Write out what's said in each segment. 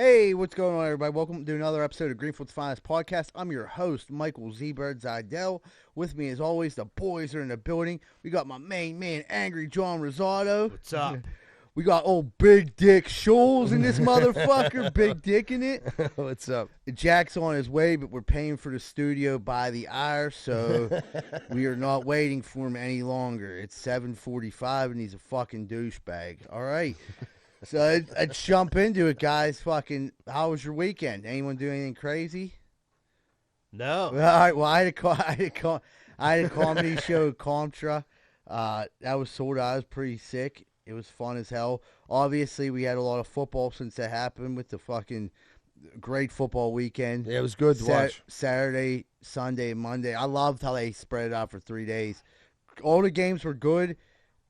Hey, what's going on, everybody? Welcome to another episode of Greenfield's Finest Podcast. I'm your host, Michael Z-Bird Zidell. With me, as always, the boys are in the building. We got my main man, Angry John Rosado. What's up? We got old Big Dick Scholes in this motherfucker. Big Dick in it. What's up? Jack's on his way, but we're paying for the studio by the hour, so we are not waiting for him any longer. It's 7:45, and he's a fucking douchebag. All right. So let's jump into it, guys. Fucking, how was your weekend? Anyone do anything crazy? No. All right. Well, I had a comedy show, Contra. That was sold out. I was pretty sick. It was fun as hell. Obviously, we had a lot of football since that happened with the fucking great football weekend. Yeah, it was good to watch. Saturday, Sunday, and Monday. I loved how they spread it out for 3 days. All the games were good,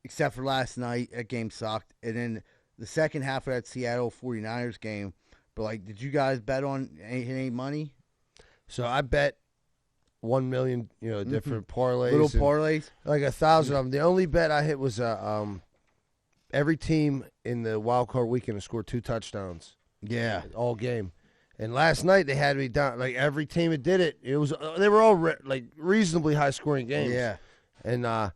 except for last night. That game sucked. And then the second half of that Seattle 49ers game. But, like, did you guys bet on any money? So I bet 1 million, different parlays. Little parlays? Like 1,000 of them. The only bet I hit was every team in the wild card weekend to score 2 touchdowns. Yeah. All game. And last night they had me down. Like every team that did it, they were all reasonably high scoring games. Yeah. And the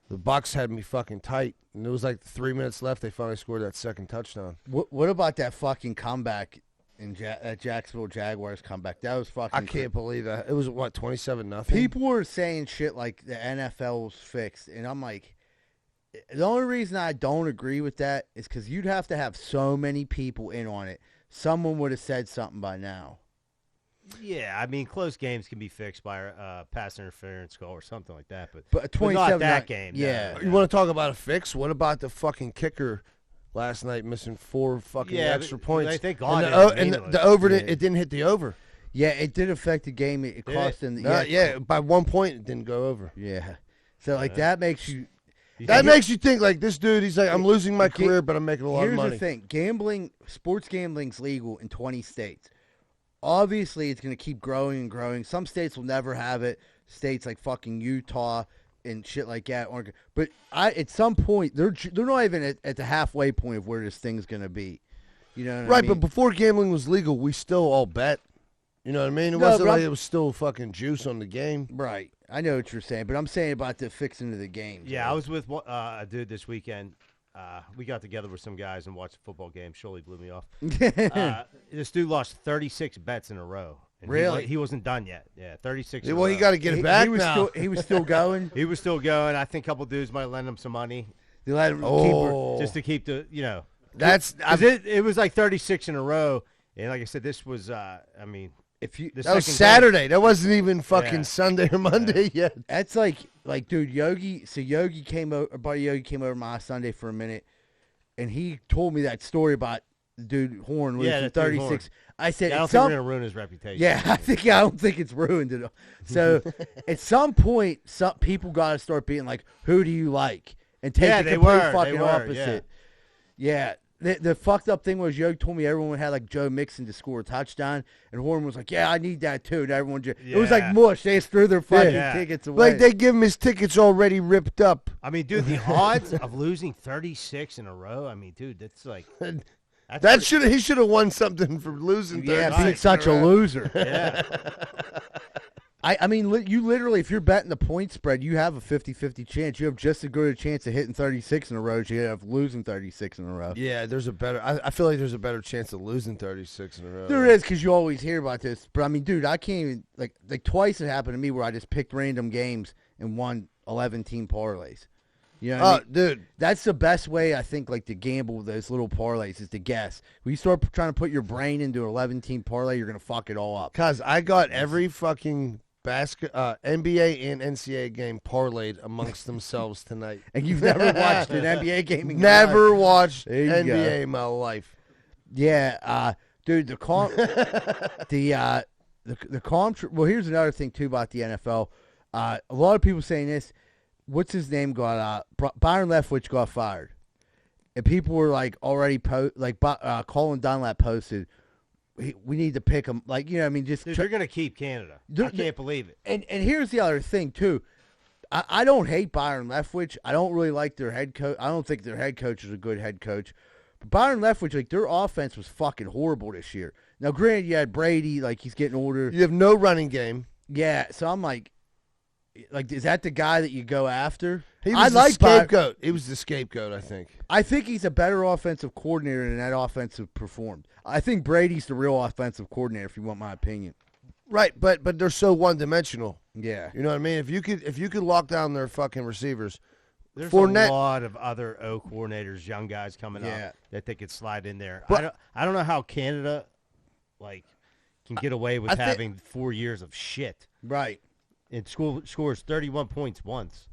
Bucks had me fucking tight. And it was like 3 minutes left. They finally scored that second touchdown. What about that fucking comeback in that Jacksonville Jaguars comeback? That was fucking. I can't believe that. It was 27-0. People were saying shit like the NFL was fixed, and I'm like, the only reason I don't agree with that is because you'd have to have so many people in on it. Someone would have said something by now. Yeah, I mean, close games can be fixed by a pass interference call or something like that, but But 27 not that game. Yeah. No. You want to talk about a fix? What about the fucking kicker last night missing 4 fucking extra points? They got and the over, it didn't hit the over. Yeah, it did affect the game. It cost them. By 1 point, it didn't go over. Yeah. So, like, that makes you. That makes you think, like, this dude, he's like, I'm losing my career, but I'm making a lot of money. Here's the thing. Sports gambling's legal in 20 states. Obviously, it's going to keep growing and growing. Some states will never have it. States like fucking Utah and shit like that aren't. But at some point, they're not even at the halfway point of where this thing's going to be. You know what I mean? But before gambling was legal, we still all bet. You know what I mean? It wasn't like it was still fucking juice on the game. Right. I know what you're saying, but I'm saying about the fixing of the game. Yeah, I was with a dude this weekend. We got together with some guys and watched a football game. Surely blew me off. This dude lost 36 bets in a row. And really? He wasn't done yet. Yeah, 36 in a Well, row. he got to get it back now. He was still going? He was still going. I think a couple dudes might lend him some money. They let him keep just to keep the, it was like 36 in a row. And like I said, this was, that was Saturday. That wasn't even fucking Sunday or Monday yet. That's like, dude, Yogi came over, buddy Yogi came over my Sunday for a minute, and he told me that story about the dude Horn losing 36. I said, I don't think we're going to ruin his reputation. Yeah, I don't think it's ruined it. So at some point, some people got to start being like, who do you like? And take the complete fucking opposite. Yeah. The fucked up thing was Yogi told me everyone had like Joe Mixon to score a touchdown, and Horn was like, "Yeah, I need that too." And everyone it was like mush. They just threw their fucking tickets away. Like they give him his tickets already ripped up. I mean, dude, the odds of losing 36 in a row. I mean, dude, that's like he should have won something for losing. Yeah, being such a loser. Yeah. I mean, you literally, if you're betting the point spread, you have a 50-50 chance. You have just as good a chance of hitting 36 in a row as you have losing 36 in a row. Yeah, there's a better. I feel like there's a better chance of losing 36 in a row. There is, because you always hear about this. But I mean, dude, I can't even like twice it happened to me where I just picked random games and won 11-team parlays. You know what I mean? Dude, that's the best way I think, like, to gamble with those little parlays is to guess. When you start trying to put your brain into an 11-team parlay, you're gonna fuck it all up. Cause I got every fucking NBA and NCAA game parlayed amongst themselves tonight. And you've never watched an NBA game in your Never life. watched NBA NBA in my life. Yeah, dude, the well, here's another thing too about the NFL. A lot of people saying this. What's his name got Byron Leftwich got fired, and people were like already Colin Dunlap posted. We need to pick him. Like, you know, I mean, just they're going to keep Canada. I can't believe it. And here's the other thing too. I don't hate Byron Leftwich. I don't really like their head coach. I don't think their head coach is a good head coach. But Byron Leftwich, like, their offense was fucking horrible this year. Now, granted, you had Brady, like, he's getting older. You have no running game. Yeah, so I'm like, is that the guy that you go after? He was the scapegoat. He was the scapegoat, I think. I think he's a better offensive coordinator than that offensive performed. I think Brady's the real offensive coordinator, if you want my opinion. Right, but they're so one-dimensional. Yeah. You know what I mean? If you could lock down their fucking receivers. There's Fournette, a lot of other O coordinators, young guys coming up that they that could slide in there. But, I don't know how Canada, like, can get away with having 4 years of shit. Right. And scores 31 points once.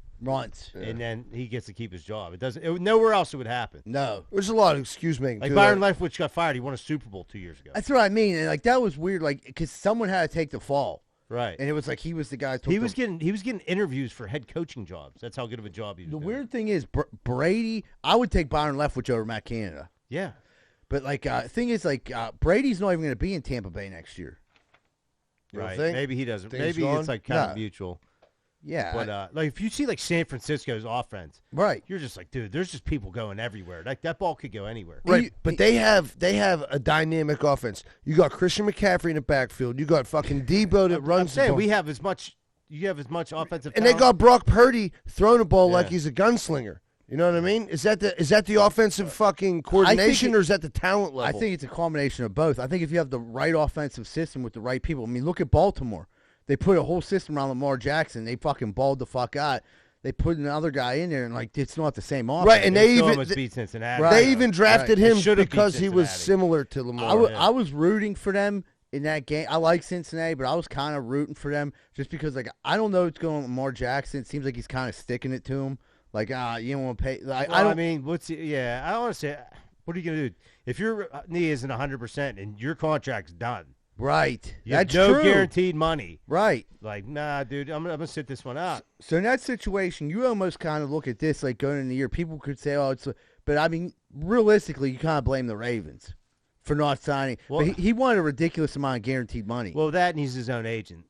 And then he gets to keep his job. Nowhere else it would happen. No. There's a lot of excuse making. Like Byron Leftwich got fired. He won a Super Bowl 2 years ago. That's what I mean. And, like, that was weird, like, because someone had to take the fall. Right. And it was like he was the guy. He was getting interviews for head coaching jobs. That's how good of a job he was doing. The weird thing is, Brady, I would take Byron Leftwich over Matt Canada. Yeah. But, like, thing is, like, Brady's not even going to be in Tampa Bay next year. Right. Maybe he doesn't. Maybe it's, like, kind of mutual. Yeah. But, like, if you see, like, San Francisco's offense, right, you're just like, dude, there's just people going everywhere. Like, that ball could go anywhere. Right, but they have a dynamic offense. You got Christian McCaffrey in the backfield. You got fucking Debo that runs. I'm saying we have as much. You have as much offensive. And they got Brock Purdy throwing the ball like he's a gunslinger. You know what I mean? Is that the offensive fucking coordination, or is that the talent level? I think it's a combination of both. I think if you have the right offensive system with the right people. I mean, look at Baltimore. They put a whole system around Lamar Jackson. They fucking balled the fuck out. They put another guy in there, and, like, it's not the same offense. Right, and they even beat Cincinnati. They even drafted him because he was similar to Lamar. I was rooting for them in that game. I like Cincinnati, but I was kind of rooting for them just because, like, I don't know what's going on with Lamar Jackson. It seems like he's kind of sticking it to him. Like, you don't want to pay. Like, I mean, I don't want to say, what are you going to do? If your knee isn't 100% and your contract's done. Right. That's no guaranteed money. Right. Like, nah, dude, I'm gonna sit this one out. So in that situation, you almost kind of look at this like going into the year. People could say, "Oh, but I mean, realistically, you kind of blame the Ravens for not signing. Well, but he wanted a ridiculous amount of guaranteed money. Well, that and he's his own agent.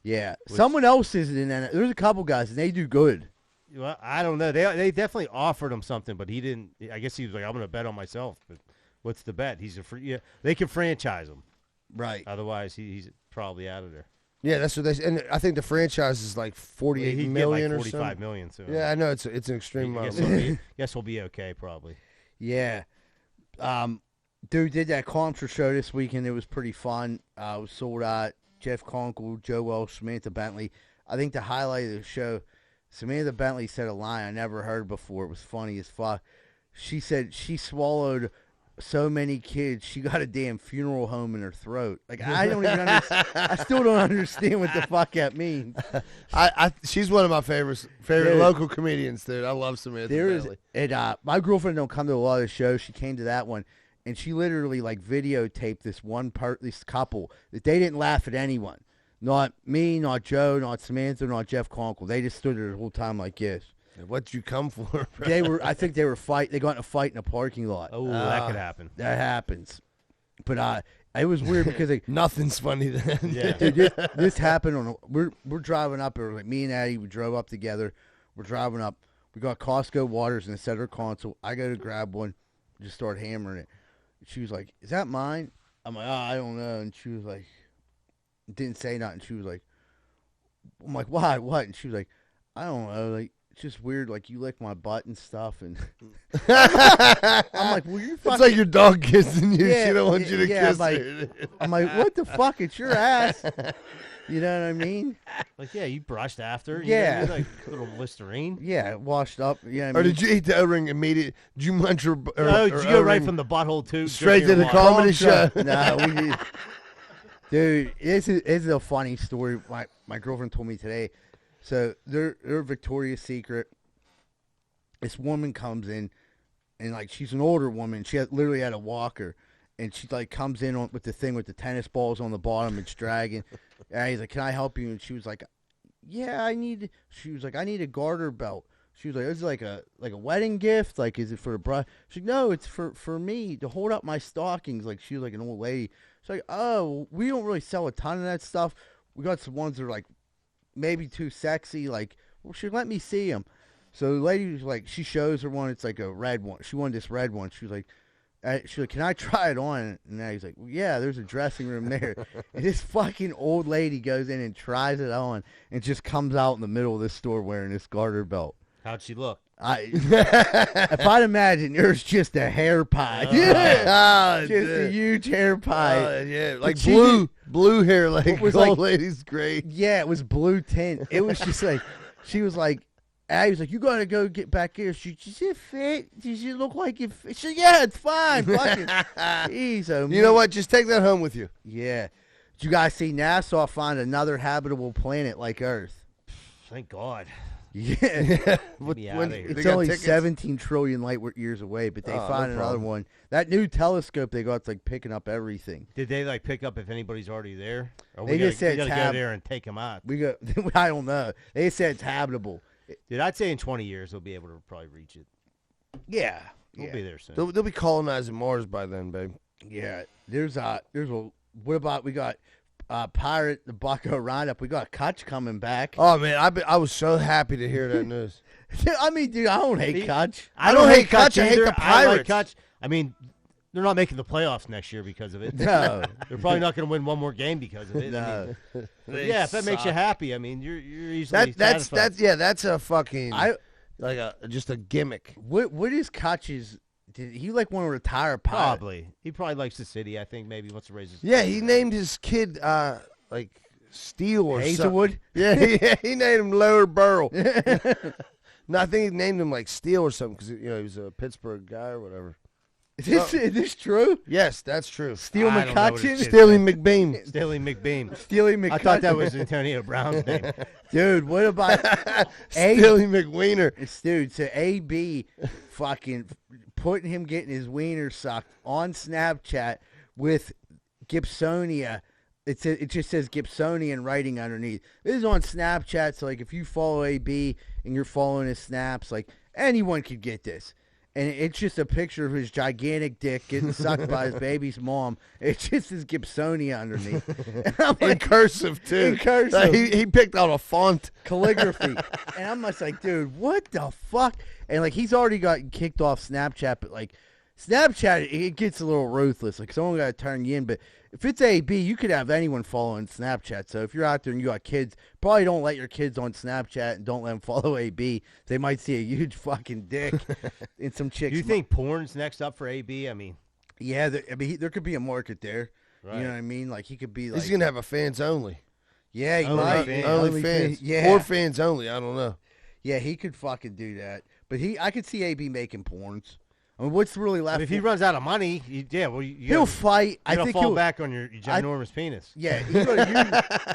Yeah, someone else is in that. There's a couple guys and they do good. Well, I don't know. They definitely offered him something, but he didn't. I guess he was like, I'm gonna bet on myself. But what's the bet? He's a free. Yeah, they can franchise him. Right. Otherwise, he's probably out of there. Yeah, that's what they. And I think the franchise is like 48 million or 45 million. So yeah, I know it's an extreme amount. Guess he'll be okay probably. Yeah. Dude did that concert show this weekend. It was pretty fun. It was sold out. Jeff Conkle, Joe Welsh, Samantha Bentley. I think the highlight of the show, Samantha Bentley said a line I never heard before. It was funny as fuck. She said she swallowed so many kids, she got a damn funeral home in her throat. Like, I don't even understand. I still don't understand what the fuck that means. She's one of my favorite local comedians, dude. I love Samantha Bentley. My girlfriend don't come to a lot of the shows. She came to that one, and she literally, like, videotaped this couple that they didn't laugh at anyone. Not me, not Joe, not Samantha, not Jeff Conkle. They just stood there the whole time like this. What'd you come for? I think they were fight. They got in a fight in a parking lot. Oh, that could happen. That happens. But it was weird because nothing's funny then. Yeah, dude, this happened we're driving up. It was like me and Addie. We drove up together. We're driving up. We got Costco waters in the center console. I go to grab one, just start hammering it. She was like, "Is that mine?" I'm like, "Oh, I don't know." And she was like, didn't say nothing. She was like, "I'm like, why? What?" And she was like, "I don't know. Like, it's just weird, like, you lick my butt and stuff." And I'm like, well, you're fucking... It's like your dog kissing you. She don't want you to kiss her. I'm like, what the fuck? It's your ass. You know what I mean? Like, yeah, you brushed after. Yeah. You know, like a little Listerine. Yeah, washed up. Yeah. Or did you eat the O-ring immediately? Did you munch your... No, did you go right from the butthole, too? Straight to the comedy show? No, we did. Dude, this is a funny story. My girlfriend told me today. So they're Victoria's Secret. This woman comes in, and, like, she's an older woman. She literally had a walker, and she, like, comes in with the thing with the tennis balls on the bottom. It's dragging. And he's like, "Can I help you?" And she was like, "Yeah, She was like, "I need a garter belt." She was like, "Is it like a wedding gift? Like, is it for a bride?" She's like, "No, it's for me to hold up my stockings." Like, she was like an old lady. She's like, "Oh, we don't really sell a ton of that stuff. We got some ones that are, like, maybe too sexy." Like, well, she let me see them. So the lady was like, she shows her one. It's like a red one. She wanted this red one. She was like, She's like, can I try it on? And now he's like, well, yeah, there's a dressing room there. And this fucking old lady goes in and tries it on and just comes out in the middle of this store wearing this garter belt. How'd she look? If I'd imagine, there's just a hair pie. Just a huge hair pie. Yeah, like blue hair, like old lady's great. Yeah, it was blue tint. It was just like, she was like, I was like, you gotta go get back here. She said, fit? Does it look like it fit? She said, yeah, it's fine. Fucking, jeez, oh, you know what? Just take that home with you. Yeah. Did you guys see NASA find another habitable planet like Earth? Thank God. Yeah. It's only 17 trillion light years away, but they found another one. That new telescope they got's like picking up everything. Did they like pick up if anybody's already there? Or they just said we gotta go there and take them out. I don't know. They said it's habitable. Dude, I'd say in 20 years they'll be able to probably reach it. Yeah. We'll be there soon. They'll be colonizing Mars by then, babe. Yeah. What about we got Pirate, the Bucko Roundup. We got Kutch coming back. Oh, man, I was so happy to hear that news. I mean, dude, I don't hate Kutch. I don't hate Kutch. I hate the Pirates. I like Kutch. I mean, they're not making the playoffs next year because of it. No. They're probably not going to win one more game because of it. No. I mean, yeah, if that makes you happy, I mean, you're easily satisfied. That's a fucking just a gimmick. What is Kutch's? Did he like want to retire? Probably. He probably likes the city. I think maybe wants to raise his. Yeah, he named his kid like Steel or Hazelwood. Something. Yeah, he named him Lower Burl. No, I think he named him like Steel or something because he was a Pittsburgh guy or whatever. Is this true? Yes, that's true. Steele McCutchen? Steely McBeam. Steely McBeam. Steely McCutchen. I thought that was Antonio Brown's name. Dude, what about Steely McWiener? Dude, so AB fucking putting him getting his wiener sucked on Snapchat with Gibsonia. It just says Gibsonian writing underneath. This is on Snapchat, so like if you follow AB and you're following his snaps, like anyone could get this. And it's just a picture of his gigantic dick getting sucked by his baby's mom. It just says Gibsonia underneath. Like, in cursive, too. In cursive. He picked out a font. Calligraphy. And I'm just like, dude, what the fuck? And, like, he's already gotten kicked off Snapchat, but, like, Snapchat, it gets a little ruthless. Like, someone got to turn you in. But if it's AB, you could have anyone following Snapchat. So if you're out there and you got kids, probably don't let your kids on Snapchat and don't let them follow AB. They might see a huge fucking dick in some chicks. Do you think porn's next up for AB? I mean, yeah, there could be a market there. Right. You know what I mean? Like he could be like he's gonna have a fans only. Yeah, he might. Only fans. Yeah, or fans only. I don't know. Yeah, he could fucking do that. But I could see AB making porns. I mean, what's really left? If he runs out of money, he'll fight. I think he'll fall back on your ginormous penis. Yeah.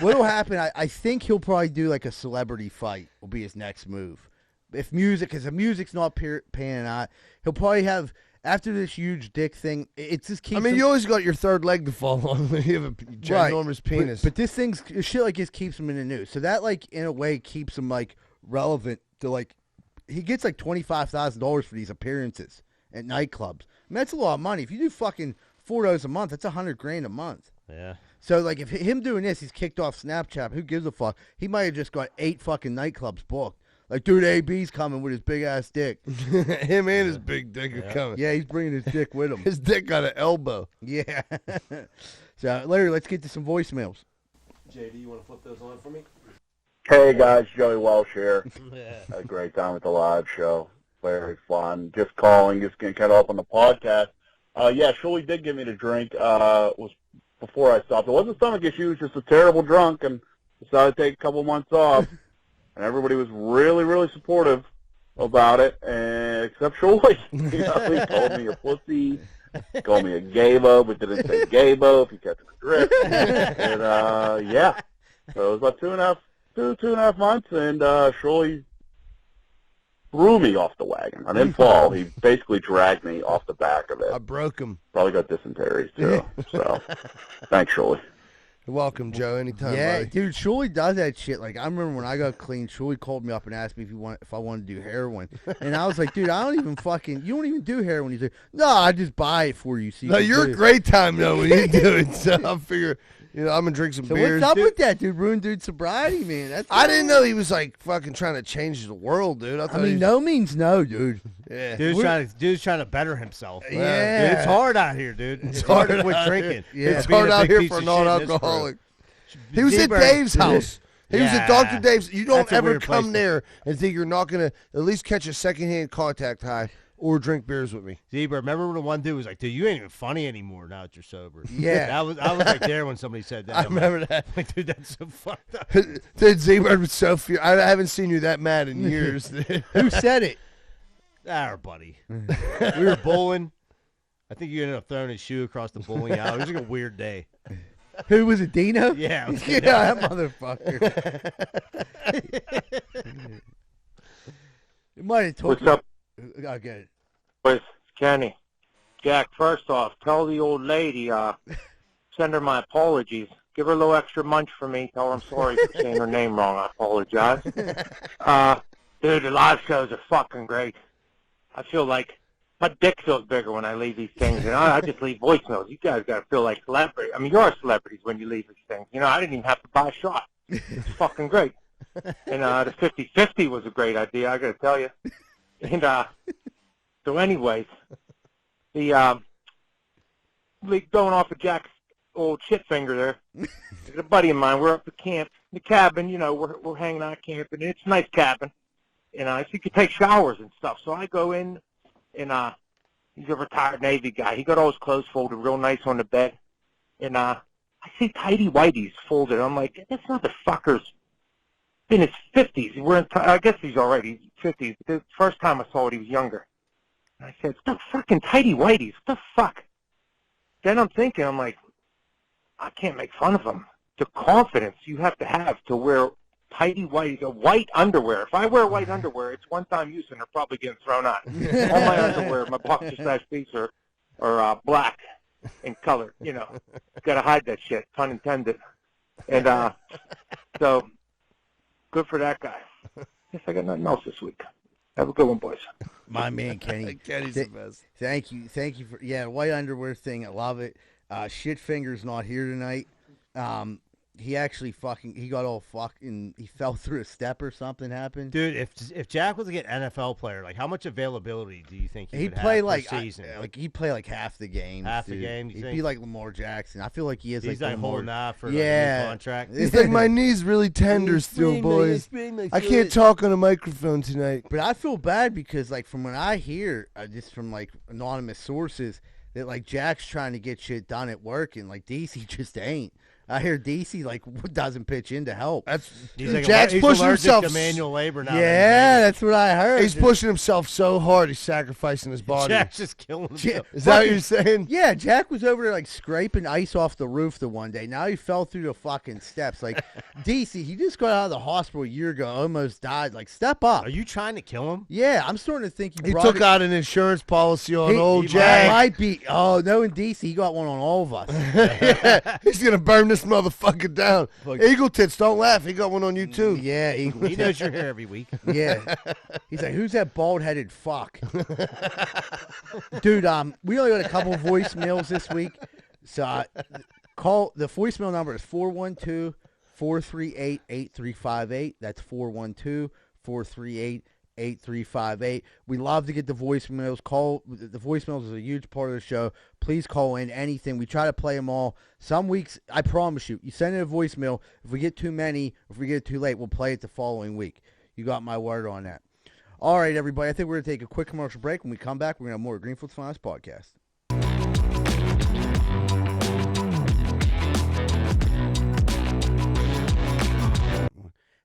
What'll happen? I think he'll probably do like a celebrity fight. Will be his next move. If because the music's not panning out, he'll probably have after this huge dick thing. It just keeps. I mean, you always got your third leg to fall on when you have a ginormous penis. But this shit like this keeps him in the news. So that like in a way keeps him like relevant to like he gets like $25,000 for these appearances at nightclubs. I mean, that's a lot of money. If you do fucking 4 of those a month, that's $100,000 a month. Yeah. So, like, if him doing this, he's kicked off Snapchat, who gives a fuck? He might have just got 8 fucking nightclubs booked. Like, dude, AB's coming with his big-ass dick. Him and his big dick are coming. Yeah, he's bringing his dick with him. His dick got an elbow. Yeah. So, Larry, let's get to some voicemails. JD, you want to flip those on for me? Hey, guys, Joey Welsh here. Had a great time at the live show. Very fun. Just calling, just getting cut off on the podcast. Yeah, Shirley did give me the drink. Was before I stopped. It wasn't stomach issues, just a terrible drunk, and decided to take a couple months off. And everybody was really, really supportive about it, except Shirley. You know, he called me a pussy, called me a gaybo, but didn't say gaybo if you catch the drift. And yeah, so it was about two and a half months, and Shirley threw me off the wagon. I didn't fall. He basically dragged me off the back of it. I broke him. Probably got dysentery, too. So, thanks, Shirley. You're welcome, Joe. Anytime, buddy. Dude, Shirley does that shit. Like, I remember when I got clean, Shirley called me up and asked me if I wanted to do heroin. And I was like, dude, I don't even you don't even do heroin. He's like, no, I just buy it for you. So no, you're a great time, though, when you do it. So I figure... You know, I'm going to drink some beers. What's up with that, dude? Ruined dude's sobriety, man. I didn't know he was, like, fucking trying to change the world, dude. I mean, no means no, dude. Yeah. Dude's trying to better himself. Yeah. Dude, it's hard out here, dude. It's hard to quit drinking. Yeah. It's hard out here for a non-alcoholic. He was at Dave's house. He was at Dr. Dave's. You don't ever come there and think you're not going to at least catch a secondhand contact high or drink beers with me. Zebra, remember when the one dude was like, dude, you ain't even funny anymore now that you're sober. Yeah. I was like there when somebody said that. I remember that. Like, dude, that's so fucked up. Dude, Zebra was so furious. I haven't seen you that mad in years. Who said it? Our buddy. We were bowling. I think you ended up throwing his shoe across the bowling alley. It was like a weird day. Who was it, Dino? Yeah. Yeah, that motherfucker. You might have told What's up? Okay. It's Kenny. Jack, first off, tell the old lady, send her my apologies. Give her a little extra munch for me. Tell her I'm sorry for saying her name wrong. I apologize. Dude, the live shows are fucking great. I feel like my dick feels bigger when I leave these things. And I just leave voicemails. You guys got to feel like celebrities. I mean, you're celebrities when you leave these things. You know, I didn't even have to buy a shot. It's fucking great. And the 50-50 was a great idea, I got to tell you. And so anyways, the going off of Jack's old shit finger there, there's a buddy of mine. We're up at camp, the cabin, you know, we're hanging out camping, and it's a nice cabin. And so you could take showers and stuff. So I go in, and he's a retired Navy guy. He got all his clothes folded real nice on the bed. And I see tidy whities folded. I'm like, this motherfucker's in his 50s. I guess he's already 50s. The first time I saw it, he was younger. And I said, "What the fucking tidy whities? What the fuck?" Then I'm thinking, I'm like, I can't make fun of him. The confidence you have to wear tidy whities, white underwear. If I wear white underwear, it's one-time use, and they're probably getting thrown out. All my underwear, my boxer-size piece are black in color. You know, got to hide that shit, pun intended. And so, good for that guy. Guess I got nothing else this week. Have a good one, boys. My man, Kenny. Kenny's the best. Thank you for white underwear thing. I love it. Shit finger's not here tonight. He actually he got all fucking, he fell through a step or something happened. Dude, if Jack was to get NFL player, like how much availability do you think he'd would play have like per season? he'd play like half the games. Half the dude. game, you He'd think? be like Lamar Jackson. I feel like he is. He's like holding out for a new contract. He's like, my knee's really tender still, boys. I can't talk on a microphone tonight. But I feel bad because, like, from what I hear, just from like anonymous sources, that like Jack's trying to get shit done at work, and like DC just ain't. I hear DC like doesn't pitch in to help. Jack's pushing himself to manual labor now. Yeah, that's what I heard. He's pushing himself so hard, he's sacrificing his body. Jack's just killing himself. Is that what you're saying? Yeah, Jack was over there like scraping ice off the roof the one day. Now he fell through the fucking steps. Like DC, he just got out of the hospital a year ago, almost died. Like, step up. Are you trying to kill him? Yeah, I'm starting to think he took out an insurance policy on old Jack. Might be. Oh no, in DC, he got one on all of us. Yeah, he's gonna burn this motherfucker down. Eagle tits, don't laugh. He got one on you too. Yeah, Eagle. He knows you're here every week. Yeah, he's like, who's that bald-headed fuck? Dude, we only got a couple voicemails this week, so call. The voicemail number is 412-438-8358. That's 412-438-8358. We love to get the voicemails. Call. The voicemails is a huge part of the show. Please call in anything. We try to play them all. Some weeks, I promise you, you send in a voicemail. If we get too many, if we get too late, we'll play it the following week. You got my word on that. All right, everybody. I think we're going to take a quick commercial break. When we come back, we're going to have more Greenfield's Finest Podcast.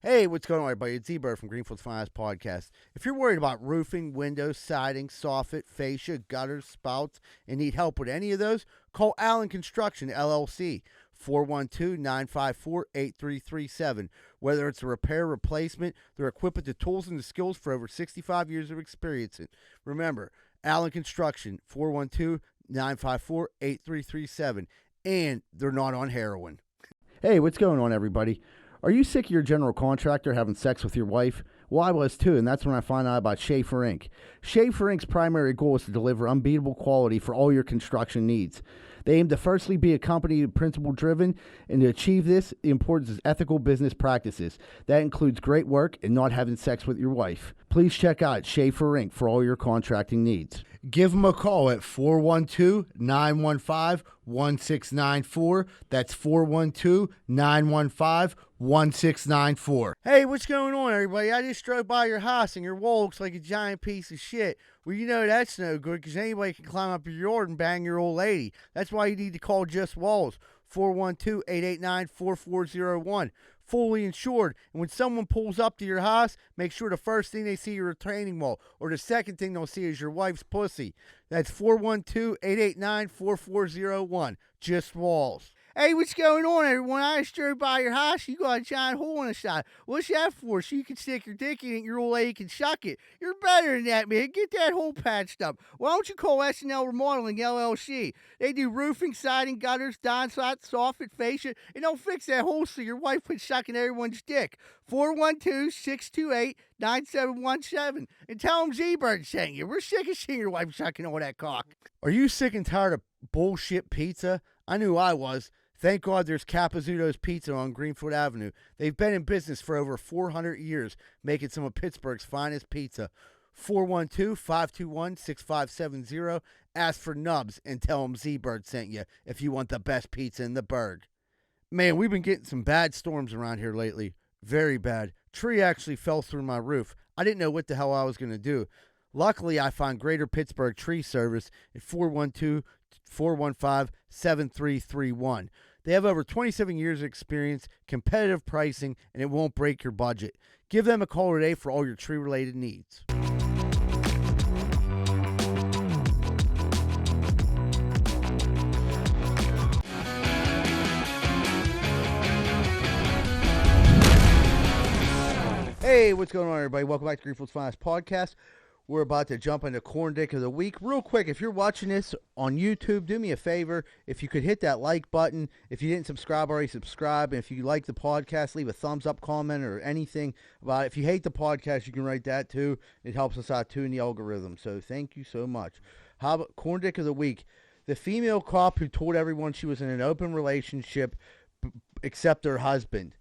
Hey, what's going on, everybody? It's Z-Bird from Greenfield's Finest Podcast. If you're worried about roofing, windows, siding, soffit, fascia, gutters, spouts, and need help with any of those, call Allen Construction, LLC, 412-954-8337. Whether it's a repair, replacement, they're equipped with the tools and the skills for over 65 years of experience. Remember, Allen Construction, 412-954-8337. And they're not on heroin. Hey, what's going on, everybody? Are you sick of your general contractor having sex with your wife? Well, I was too, and that's when I found out about Schaefer Inc. Schaefer Inc.'s primary goal is to deliver unbeatable quality for all your construction needs. They aim to firstly be a company principle-driven, and to achieve this, the importance is ethical business practices. That includes great work and not having sex with your wife. Please check out Schaefer Inc. for all your contracting needs. Give them a call at 412-915-1694. That's 412-915-1694. Hey, what's going on, everybody? I just drove by your house, and your wall looks like a giant piece of shit. Well, you know that's no good, because anybody can climb up your yard and bang your old lady. That's why you need to call Just Walls, 412-889-4401. Fully insured. And when someone pulls up to your house, make sure the first thing they see is your retaining wall, or the second thing they'll see is your wife's pussy. That's 412-889-4401. Just Walls. Hey, what's going on, everyone? I just drove by your house. You got a giant hole in the side. What's that for? So you can stick your dick in it and your old lady can suck it. You're better than that, man. Get that hole patched up. Why don't you call SNL Remodeling LLC? They do roofing, siding, gutters, downspouts, soffit, fascia, and they'll fix that hole so your wife quits sucking everyone's dick. 412-628-9717. And tell them Z-Bird sent you. We're sick of seeing your wife sucking all that cock. Are you sick and tired of bullshit pizza? I knew I was. Thank God there's Capizzuto's Pizza on Greenfield Avenue. They've been in business for over 400 years, making some of Pittsburgh's finest pizza. 412-521-6570. Ask for Nubs and tell them Z-Bird sent you if you want the best pizza in the burg. Man, we've been getting some bad storms around here lately. Very bad. Tree actually fell through my roof. I didn't know what the hell I was going to do. Luckily, I found Greater Pittsburgh Tree Service at 412-415-7331. They have over 27 years of experience, competitive pricing, and it won't break your budget. Give them a call today for all your tree-related needs. Hey, what's going on, everybody? Welcome back to Greenfield's Finest Podcast. We're about to jump into Corn Dick of the Week. Real quick, if you're watching this on YouTube, do me a favor. If you could hit that like button. If you didn't subscribe already, subscribe. And if you like the podcast, leave a thumbs up comment or anything about it. If you hate the podcast, you can write that too. It helps us out too in the algorithm. So thank you so much. How about Corn Dick of the Week? The female cop who told everyone she was in an open relationship except her husband.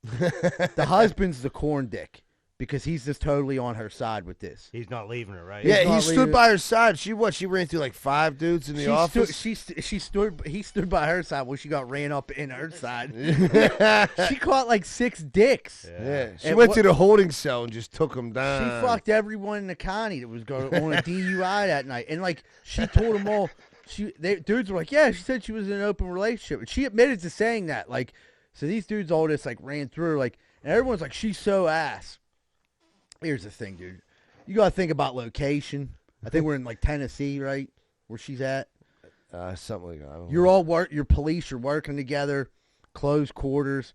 The husband's the corn dick. Because he's just totally on her side with this. He's not leaving her, right? Yeah, he stood by her side. She ran through like 5 dudes in the office. He stood by her side when she got ran up in her side. She caught like 6 dicks. Yeah. She went to the holding cell and just took them down. She fucked everyone in the county that was going on a DUI that night. And like she told them all, dudes were like, yeah, she said she was in an open relationship. And she admitted to saying that. Like, so these dudes all just like ran through her, like, and everyone's like, she's so ass. Here's the thing, dude. You got to think about location. I think we're in, like, Tennessee, right? Where she's at? Something like that. I don't You're know. all your police are working together, close quarters.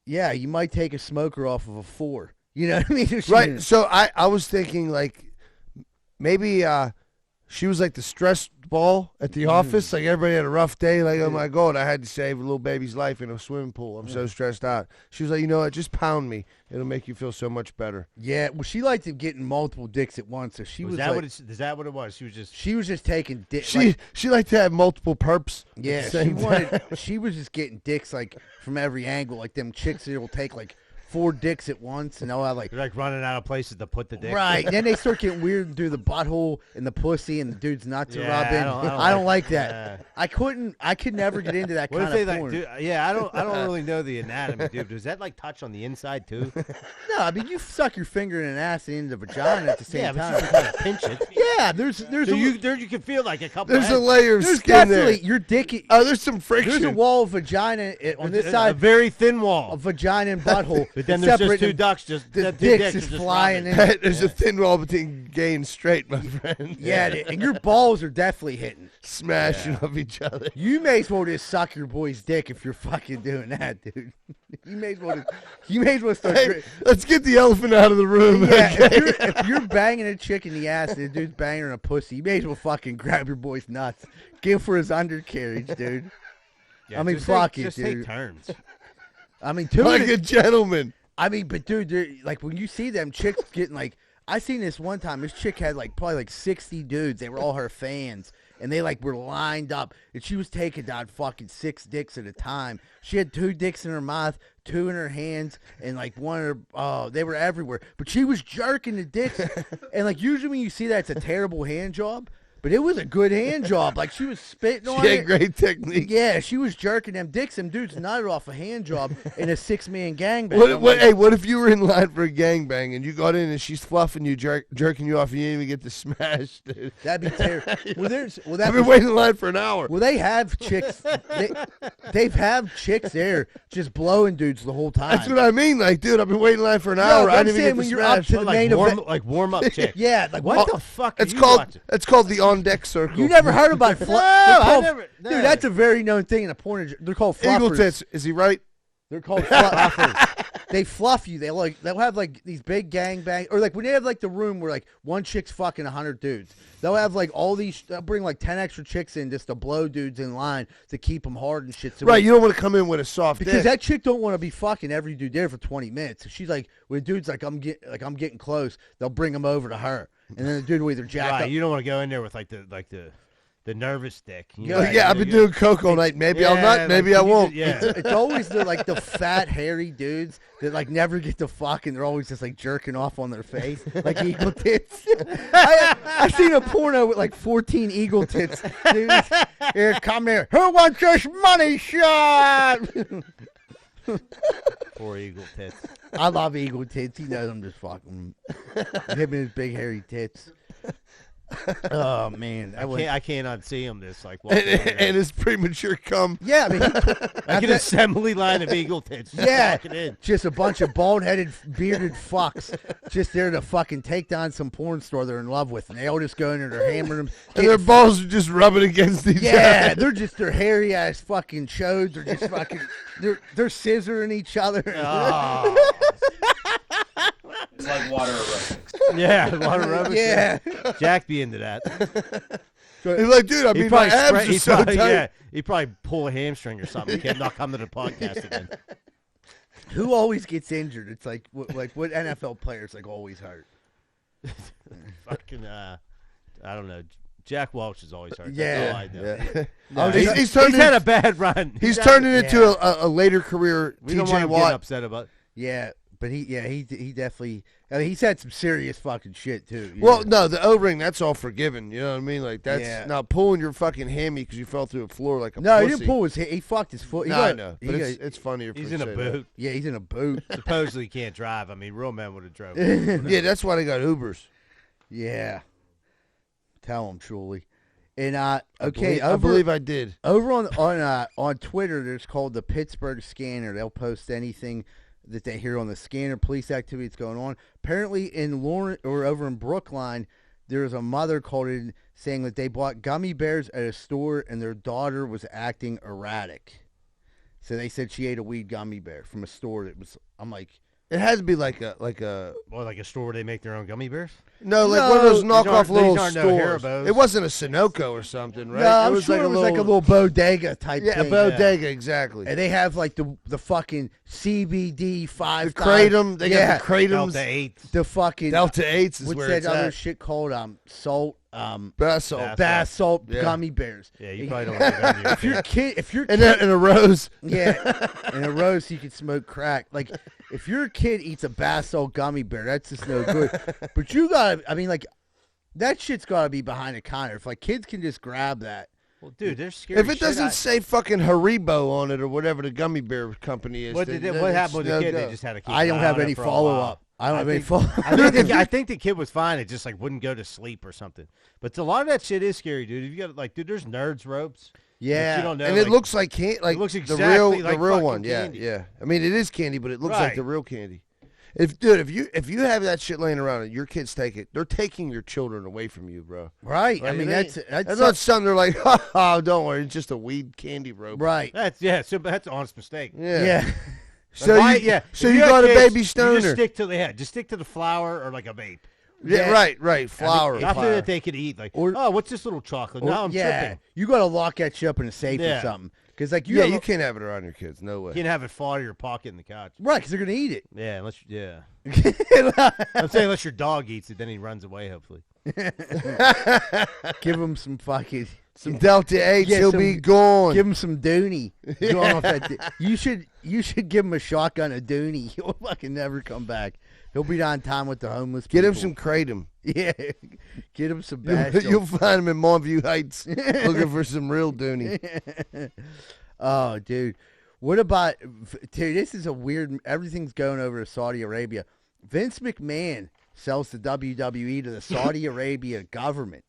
Yeah, you might take a smoker off of a 4. You know what I mean? Right. So I was thinking, like, maybe she was like the stress ball at the office. Like, everybody had a rough day. Like, oh, my God, I had to save a little baby's life in a swimming pool. I'm so stressed out. She was like, you know what? Just pound me. It'll make you feel so much better. Yeah, well, she liked getting multiple dicks at once. So she was that like, is that what it was? She was just taking dicks. She liked to have multiple perps. Yeah, she was just getting dicks like from every angle. Like them chicks that will take like 4 dicks at once, and they'll have like you're like running out of places to put the dick. Right, and then they start getting weird and do the butthole and the pussy and the dude's nuts are rubbing. I don't like that. I could never get into that kind of porn. I don't really know the anatomy, dude. Does that like touch on the inside too? No, I mean you suck your finger in an ass and into the vagina at the same time. But you kind of pinch it. Yeah, there's you can feel like a couple. There's a layer of skin there. Your dick. Oh, there's some friction. There's a wall of vagina on this side. A very thin wall of vagina and butthole. But then there's just 2 ducks the dicks just flying in. There's a thin wall between gay and straight, my friend. Yeah, and your balls are definitely hitting. Smashing off each other. You may as well just suck your boy's dick if you're fucking doing that, dude. You may as well start. Hey, let's get the elephant out of the room. Yeah, Okay? if you're banging a chick in the ass and the dude's banging her in a pussy, you may as well fucking grab your boy's nuts. Give for his undercarriage, dude. Yeah, I mean, just fuck just it, dude. Take turns. I mean, like a gentleman. I mean, but dude, like when you see them chicks getting like, I seen this one time. This chick had like probably like 60 dudes. They were all her fans, and they like were lined up, and she was taking down fucking 6 dicks at a time. She had 2 dicks in her mouth, 2 in her hands, and like one of her, they were everywhere. But she was jerking the dicks, and like usually when you see that, it's a terrible hand job. But it was a good hand job. Like, she was spitting on it. She had great technique. Yeah, she was jerking them dicks. Them dudes nutted off a hand job in a 6-man gangbang. Hey, what if you were in line for a gangbang and you got in and she's fluffing you, jerking you off, and you didn't even get to smash, dude? That'd be terrible. I've been waiting in line for an hour. Well, they have chicks. They've have chicks there just blowing dudes the whole time. That's what I mean. Like, dude, I've been waiting in line for an hour. I didn't even get when to you're smash. up to the main event. Like warm-up chick. Yeah, like what the fuck are it's you called, watching? It's called the on-deck circle. You never heard about fluff? No. Dude, that's a very known thing in a porn. They're called fluffers. Eagle tits. Is he right? They're called fluffers. They fluff you. They'll have like these big gangbang, or like when they have like the room where like one chick's fucking 100 dudes. They'll have like all these. They'll bring like 10 extra chicks in just to blow dudes in line to keep them hard and shit. So right. You don't want to come in with a soft because dick. that chick don't want to be fucking every dude there for 20 minutes. If she's like, when a dude's like, I'm getting close, they'll bring him over to her, and then the dude will either jack up. You don't want to go in there with like the nervous dick. Yeah, I've been doing coke all night. Maybe I'll nut. Maybe I won't. It's always the fat, hairy dudes that like never get to fuck, and they're always just like jerking off on their face, like eagle tits. I've seen a porno with like 14 eagle tits. Dudes, here, come here. Who wants this money shot? 4 eagle tits. I love eagle tits. He knows I'm just fucking him and his big hairy tits. Oh man, I cannot see him this like and his premature cum. Yeah, I mean, like an assembly line of eagle tits. Yeah, in. Just a bunch of bald-headed, bearded fucks just there to fucking take down some porn store they're in love with, and they all just go in there, they're hammering them, and their balls are just rubbing against each other. Yeah, they're just their hairy ass fucking chodes are just fucking they're scissoring each other. Oh. It's like water aerobics. Yeah, water aerobics. Yeah. Jack be into that. He's like, dude, I mean, my abs are so tight. Yeah, he'd probably pull a hamstring or something. He can't not come to the podcast again. Who always gets injured? It's like what NFL players like always hurt. Fucking, I don't know. Jack Walsh is always hurt. Yeah. That's all I know. No, he's had a bad run. He's turning into a later career We don't TJ want him Watt. getting upset about. Yeah, but he definitely. I mean, he's had some serious fucking shit too. Well, no, the O-ring, that's all forgiven. You know what I mean? Like that's not pulling your fucking hammy because you fell through the floor like a no, pussy. he didn't pull his. He fucked his foot. I know, but it's funnier. He's in a boot. Yeah, he's in a boot. Supposedly can't drive. I mean, real men would have drove. Yeah, that's why they got Ubers. Yeah, tell him, truly. And okay, I believe I did. Over on Twitter, there's called the Pittsburgh Scanner. They'll post anything that they hear on the scanner, police activity that's going on. Apparently in Lawrence or over in Brookline, there's a mother called in saying that they bought gummy bears at a store and their daughter was acting erratic. So they said she ate a weed gummy bear from a store that was. I'm like, it has to be like a store where they make their own gummy bears. No, like one of those knockoff little stores. It wasn't a Sunoco or something, right? No, it was like a little bodega type thing. Yeah, a bodega, exactly. And they have like the fucking CBD 5. The Kratom, they got the Kratums. Delta 8. The fucking Delta 8s is what's where that it's other at. shit called? Salt. Bath salt. Bath salt gummy bears. Yeah, you probably don't want to if your kid, in a rose. Yeah, in a rose you can smoke crack. Like if your kid eats a bath salt gummy bear, that's just no good. But you gotta, I mean, like that shit's gotta be behind a counter. If like kids can just grab that. Well, dude, they're scary. If it doesn't say fucking Haribo on it or whatever the gummy bear company is, what happened with the kid? They just had to keep. I don't have any follow up. I don't have any follow. I think the kid was fine. It just like wouldn't go to sleep or something. But a lot of that shit is scary, dude. You got like, dude, there's nerds ropes. Yeah, you don't know, and it looks like candy, like it looks exactly the real one. Candy. Yeah. I mean, it is candy, but it looks like the real candy. If you have that shit laying around and your kids take it, they're taking your children away from you, bro. Right. Like, I mean, that's not something they're like, oh, don't worry, it's just a weed candy rope. Right. That's an honest mistake. Yeah. So you got a baby stoner. Just stick to the flour or like a vape. Yeah, right. Flour. Nothing that they could eat. Like, what's this little chocolate? Now I'm tripping. You got to lock that shit up in a safe or something. Because like you can't have it around your kids. No way. You can't have it fall out of your pocket in the couch. Right, because they're gonna eat it. Yeah, I'm saying unless your dog eats it, then he runs away. Hopefully, give him some fucking. Some Delta 8s, he'll be gone. Give him some Dooney. Going off that you should give him a shotgun of Dooney. He'll fucking never come back. He'll be on time with the homeless people. Get him some Kratom. Yeah. Get him some Bastion. You'll find him in Montview Heights looking for some real Dooney. Oh, dude. What about, dude, this is a weird, everything's going over to Saudi Arabia. Vince McMahon sells the WWE to the Saudi Arabia government.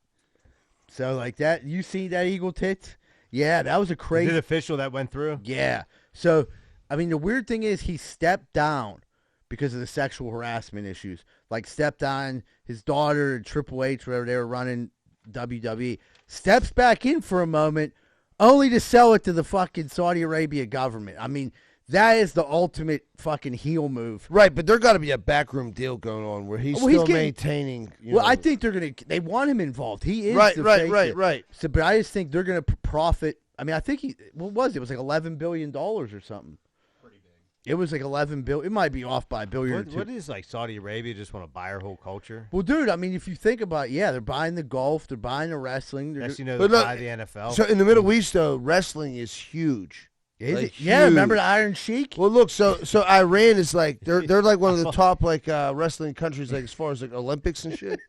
So, like that, you see that Eagle tits? Yeah, that was a crazy. Is it official that went through? Yeah. So, I mean, the weird thing is he stepped down because of the sexual harassment issues. Like, stepped on his daughter and Triple H, whatever they were running WWE. Steps back in for a moment, only to sell it to the fucking Saudi Arabia government. I mean, that is the ultimate fucking heel move. Right, but there got to be a backroom deal going on where he's maintaining. I think they want him involved. He is right. So, but I just think they're going to profit. I mean, I think what was it? It was like $11 billion or something. Pretty big. It was like $11 billion. It might be off by $1 billion or two. What is like Saudi Arabia just want to buy our whole culture? Well, dude, I mean, if you think about it, yeah, they're buying the golf, they're buying the wrestling. Next, they buy the NFL. So in the Middle East, though, wrestling is huge. Is it? Yeah, remember the Iron Sheik? Well, look, so Iran is like they're like one of the top like wrestling countries, like as far as like Olympics and shit.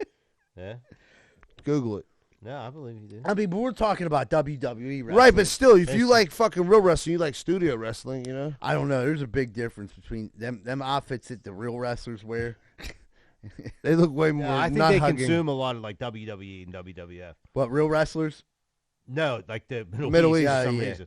Yeah, Google it. No, I believe you did. I mean, but we're talking about WWE wrestling. Right, but still, if you like fucking real wrestling, you like studio wrestling, you know? I don't know. There's a big difference between them outfits that the real wrestlers wear. They look way more. I think they consume a lot of like WWE and WWF. What, real wrestlers? No, like the Middle East for some reason.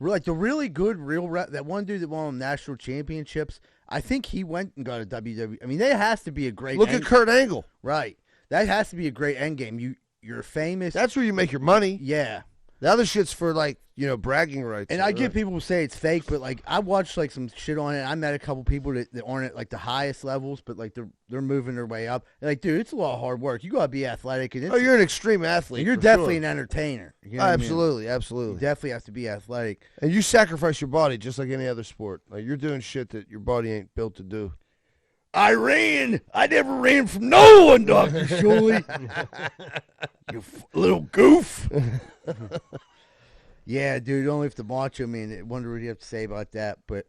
Like the really good that one dude that won national championships, I think he went and got a WWE. I mean, that has to be a great. Look at Kurt Angle. Right, that has to be a great end game. You're famous. That's where you make your money. Yeah. The other shit's for like bragging rights. And I get people who say it's fake, but like I watched like some shit on it. I met a couple people that aren't at like the highest levels, but like they're moving their way up. And like, dude, it's a lot of hard work. You gotta be athletic. And you're an extreme athlete. And you're definitely an entertainer. You know absolutely. You definitely have to be athletic. And you sacrifice your body just like any other sport. Like you're doing shit that your body ain't built to do. I never ran from no one, Dr. Shuley. You little goof. Yeah, dude, only if the Macho Man. I wonder what you have to say about that. But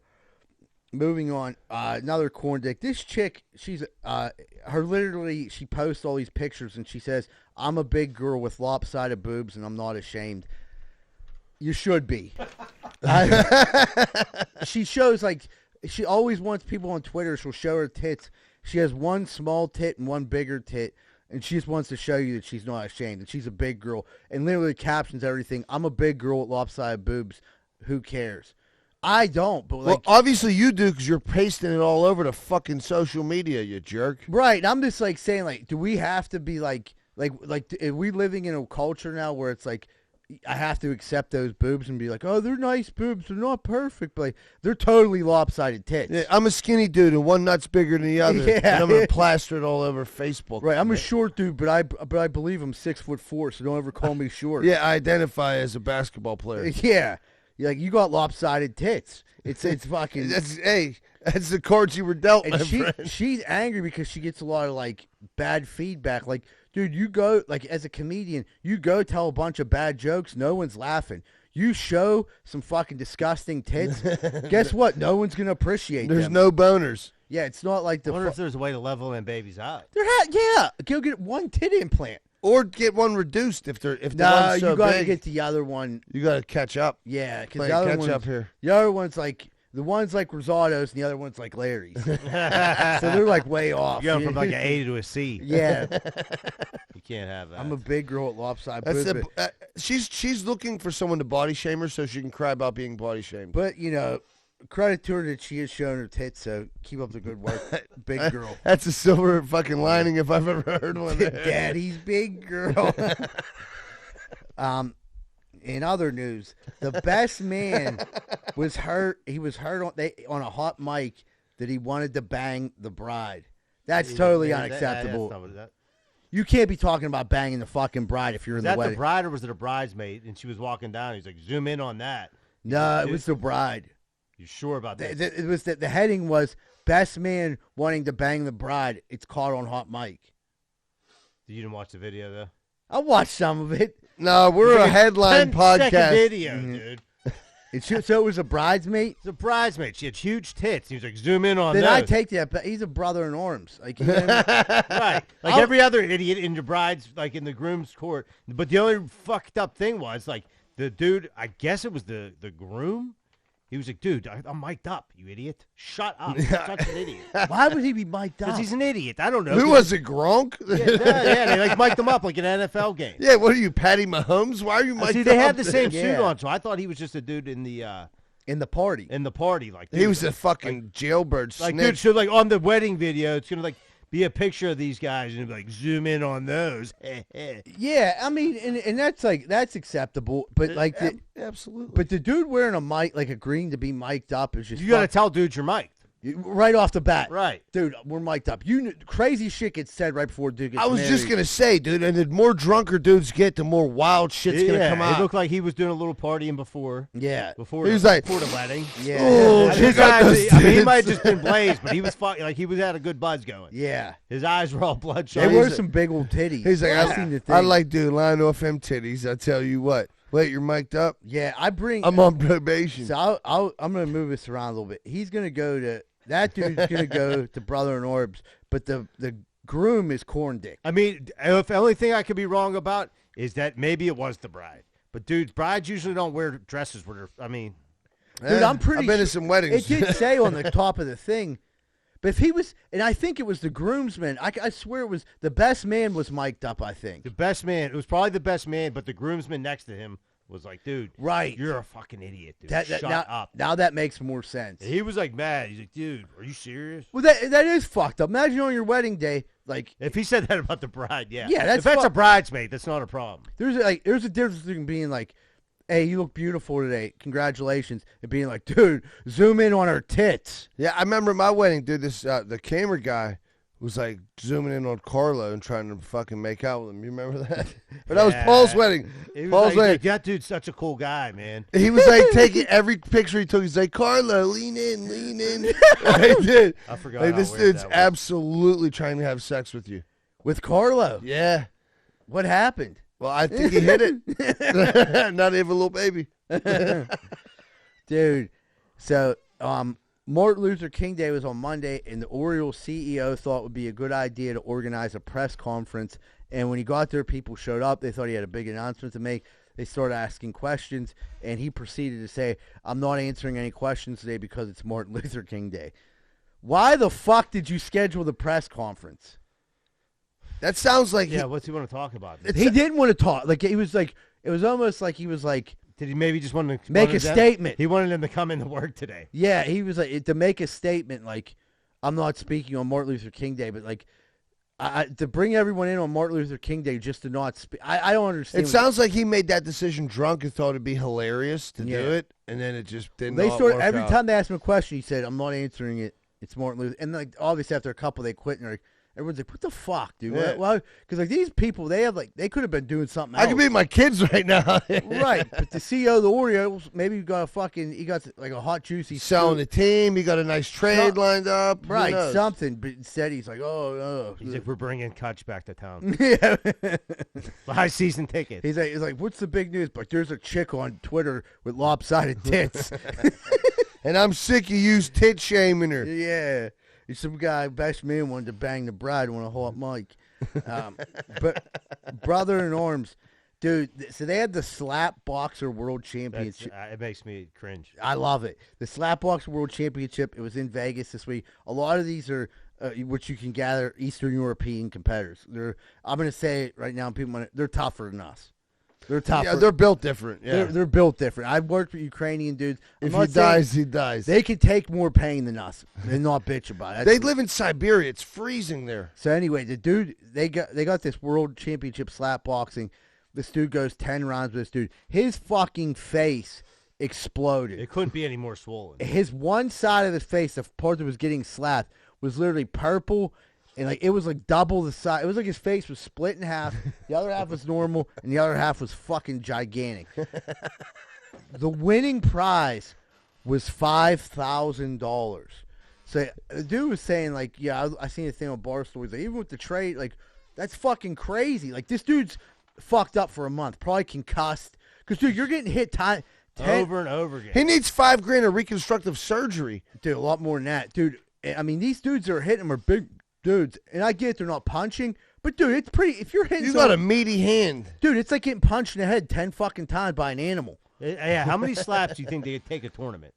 moving on, another corn dick. This chick, she's she posts all these pictures and she says, "I'm a big girl with lopsided boobs and I'm not ashamed." You should be. She shows like. She always wants people on Twitter. She'll show her tits. She has one small tit and one bigger tit, and she just wants to show you that she's not ashamed, that she's a big girl. And literally captions everything. I'm a big girl with lopsided boobs. Who cares? I don't. But well, obviously you do because you're pasting it all over the fucking social media, you jerk. Right. I'm just like saying, like, do we have to be like, are we living in a culture now where it's like, I have to accept those boobs and be like, oh, they're nice boobs. They're not perfect, but like, they're totally lopsided tits. Yeah, I'm a skinny dude, and one nut's bigger than the other. Yeah. And I'm going to plaster it all over Facebook. Right, I'm a short dude, but I believe I'm 6'4", so don't ever call me short. Yeah, I identify as a basketball player. Yeah. Like, you got lopsided tits. It's fucking... That's the cards you were dealt, and my friend. She's angry because she gets a lot of, like, bad feedback. Like, dude, you go, like, as a comedian, you go tell a bunch of bad jokes, no one's laughing. You show some fucking disgusting tits, guess what? No one's going to appreciate There's them. no boners. Yeah, it's not like the... I wonder if there's a way to level them babies out. Yeah, go get one tit implant. Or get one reduced if the one's so you got to big. get the other one. You got to catch up. Yeah, because the other catch up here. The other one's like... The one's like Rosado's, and the other one's like Larry's. So they're like way off. You're going from like an A to a C. Yeah. You can't have that. I'm a big girl at lopsided boobs. She's looking for someone to body shame her so she can cry about being body shamed. But, credit to her that she is showing her tits, so keep up the good work. Big girl. That's a silver fucking lining if I've ever heard one. Daddy's big girl. In other news, the best man was hurt. He was hurt on a hot mic that he wanted to bang the bride. That's totally unacceptable. You can't be talking about banging the fucking bride if you're in the wedding. Was that the bride or was it a bridesmaid? And she was walking down. He's like, zoom in on that. No, it was the bride. You sure about that? It was the heading was best man wanting to bang the bride. It's caught on hot mic. You didn't watch the video though? I watched some of it. No, we're a headline 10-second podcast. video, dude. So it was a bridesmaid? It's a bridesmaid. She had huge tits. He was like, zoom in on Then those. I take that, but he's a brother in arms. Like, you know what I mean? Right. Like every other idiot in the bride's, like in the groom's court. But the only fucked up thing was, like, the dude, I guess it was the groom. He was like, dude, I'm mic'd up, you idiot. Shut up. You're such an idiot. Why would he be mic'd up? Because he's an idiot. I don't know. Who was it, Gronk? Yeah, they like mic'd him up like an NFL game. Yeah, what are you, Patty Mahomes? Why are you mic'd See, up? they had the same Yeah. suit on, so I thought he was just a dude in the party. Like, He was a fucking jailbird like, snitch. dude. So like on the wedding video, it's gonna like be a picture of these guys and be like zoom in on those. Yeah, I mean, and that's acceptable, but like, Absolutely. but the dude wearing a mic, like agreeing to be mic'd up, is just You gotta tell dudes you're mic'd. right off the bat, Right. dude. We're mic'd up. Crazy shit gets said right before dude gets I was married. just gonna say, dude, and the more drunker dudes get, the more wild shit's gonna come out. It looked like he was doing a little partying before. Yeah, Before He was like, before the wedding. yeah, Oh, And check his out eyes, those I mean, he tits. might have just been blazed, but he was like he was had a good buzz going. yeah. His eyes were all They bloodshot. were some big old titties. He's like, I've seen the thing. I like dude line off them titties. I tell you what. Wait, you're mic'd up? Yeah, I'm on probation. So I'm gonna move this around a little bit. He's gonna go to that dude's gonna go to Brother in Orbs, but the groom is Corn Dick. I mean, if the only thing I could be wrong about is that maybe it was the bride. But dude, brides usually don't wear dresses where they're. I mean, Dude, I'm pretty I've been to sure some weddings. It did say on the top of the thing, but if he was, and I think it was the groomsman. I swear it was the best man was mic'd up. I think. the best man. It was probably the best man, but the groomsman next to him was like, dude, Right. you're a fucking idiot, dude. Shut now, up. Now that makes more sense. He was like mad. He's like, dude, are you serious? Well, that is fucked up. Imagine on your wedding day, like If he said that about the bride, yeah. Yeah, that's if that's a fuck- bridesmaid, that's not a problem. there's a difference between being like, "Hey, you look beautiful today. Congratulations," and being like, "Dude, zoom in on her tits." Yeah, I remember my wedding, dude. This the camera guy was like zooming in on Carlo and trying to fucking make out with him. You remember that? But that was Yeah. Paul's wedding. He was Paul's like, wedding. that dude's such a cool guy, man. He was like taking every picture he took. He's like, Carlo, lean in, lean in. He did. I forgot Like how this weird dude's that was. absolutely trying to have sex with you. With Carlo. Yeah. What happened? Well, I think he hit it. Not even a little baby. Dude, so Martin Luther King Day was on Monday, and the Orioles CEO thought it would be a good idea to organize a press conference. And when he got there, people showed up. They thought he had a big announcement to make. They started asking questions, and he proceeded to say, "I'm not answering any questions today because it's Martin Luther King Day." Why the fuck did you schedule the press conference? That sounds like Yeah, what's he want to talk about? He didn't want to talk. Like, he was like, it was almost like he was like, Did he maybe just want to Make a statement. He wanted them to come into work today. yeah, he was like, to make a statement like, "I'm not speaking on Martin Luther King Day," but like, to bring everyone in on Martin Luther King Day just to not speak. I don't understand. It sounds like he made that decision drunk and thought it'd be hilarious to do it, and then it just didn't. They not started work every out. time they asked him a question, he said, "I'm not answering it. It's Martin Luther." And like, obviously after a couple, they quit, and like, everyone's like, "What the fuck, dude?" Yeah. Why? Because like these people, they could have been doing something I else. could be my kids right now. Right, but the CEO of the Orioles, maybe he got like a hot juicy Selling scoop. the team. He got a nice trade lined up. Who Right, knows? something. But instead, he's like, "Oh, He's like, we're bringing Kutch back to town. yeah." Buy season tickets. He's like, "What's the big news?" But there's a chick on Twitter with lopsided tits. And I'm sick of you tit shaming her. Yeah, some guy, best man, wanted to bang the bride on a hot mic. But Brother in Arms, dude. So they had the Slap Boxer World Championship. It makes me cringe. I love it. The Slap Boxer World Championship. It was in Vegas this week. A lot of these are, which you can gather, Eastern European competitors. I'm going to say it right now. They're tougher than us. They're tougher. Yeah, they're built different. Yeah. They're built different. I've worked with Ukrainian dudes. If he dies, he dies. They can take more pain than us and not bitch about it. They live in Siberia. It's freezing there. So anyway, the dude, they got this world championship slap boxing. This dude goes 10 rounds with this dude. His fucking face exploded. It couldn't be any more swollen. His one side of his face, the part that was getting slapped, was literally purple. And like it was like double the size. It was like his face was split in half. The other half was normal, and the other half was fucking gigantic. The winning prize was $5,000. So the dude was saying like, yeah, I seen a thing on Barstool. He's like, even with the trade, like that's fucking crazy. Like this dude's fucked up for a month, probably concussed. Because, dude, you're getting hit over and over again. He needs $5,000 of reconstructive surgery. Dude, a lot more than that. Dude, I mean, these dudes that are hitting him are big dudes. And I get they're not punching. But, dude, it's pretty. If you're hitting You got a meaty hand. Dude, it's like getting punched in the head 10 fucking times by an animal. Yeah, how many slaps do you think they could take a tournament?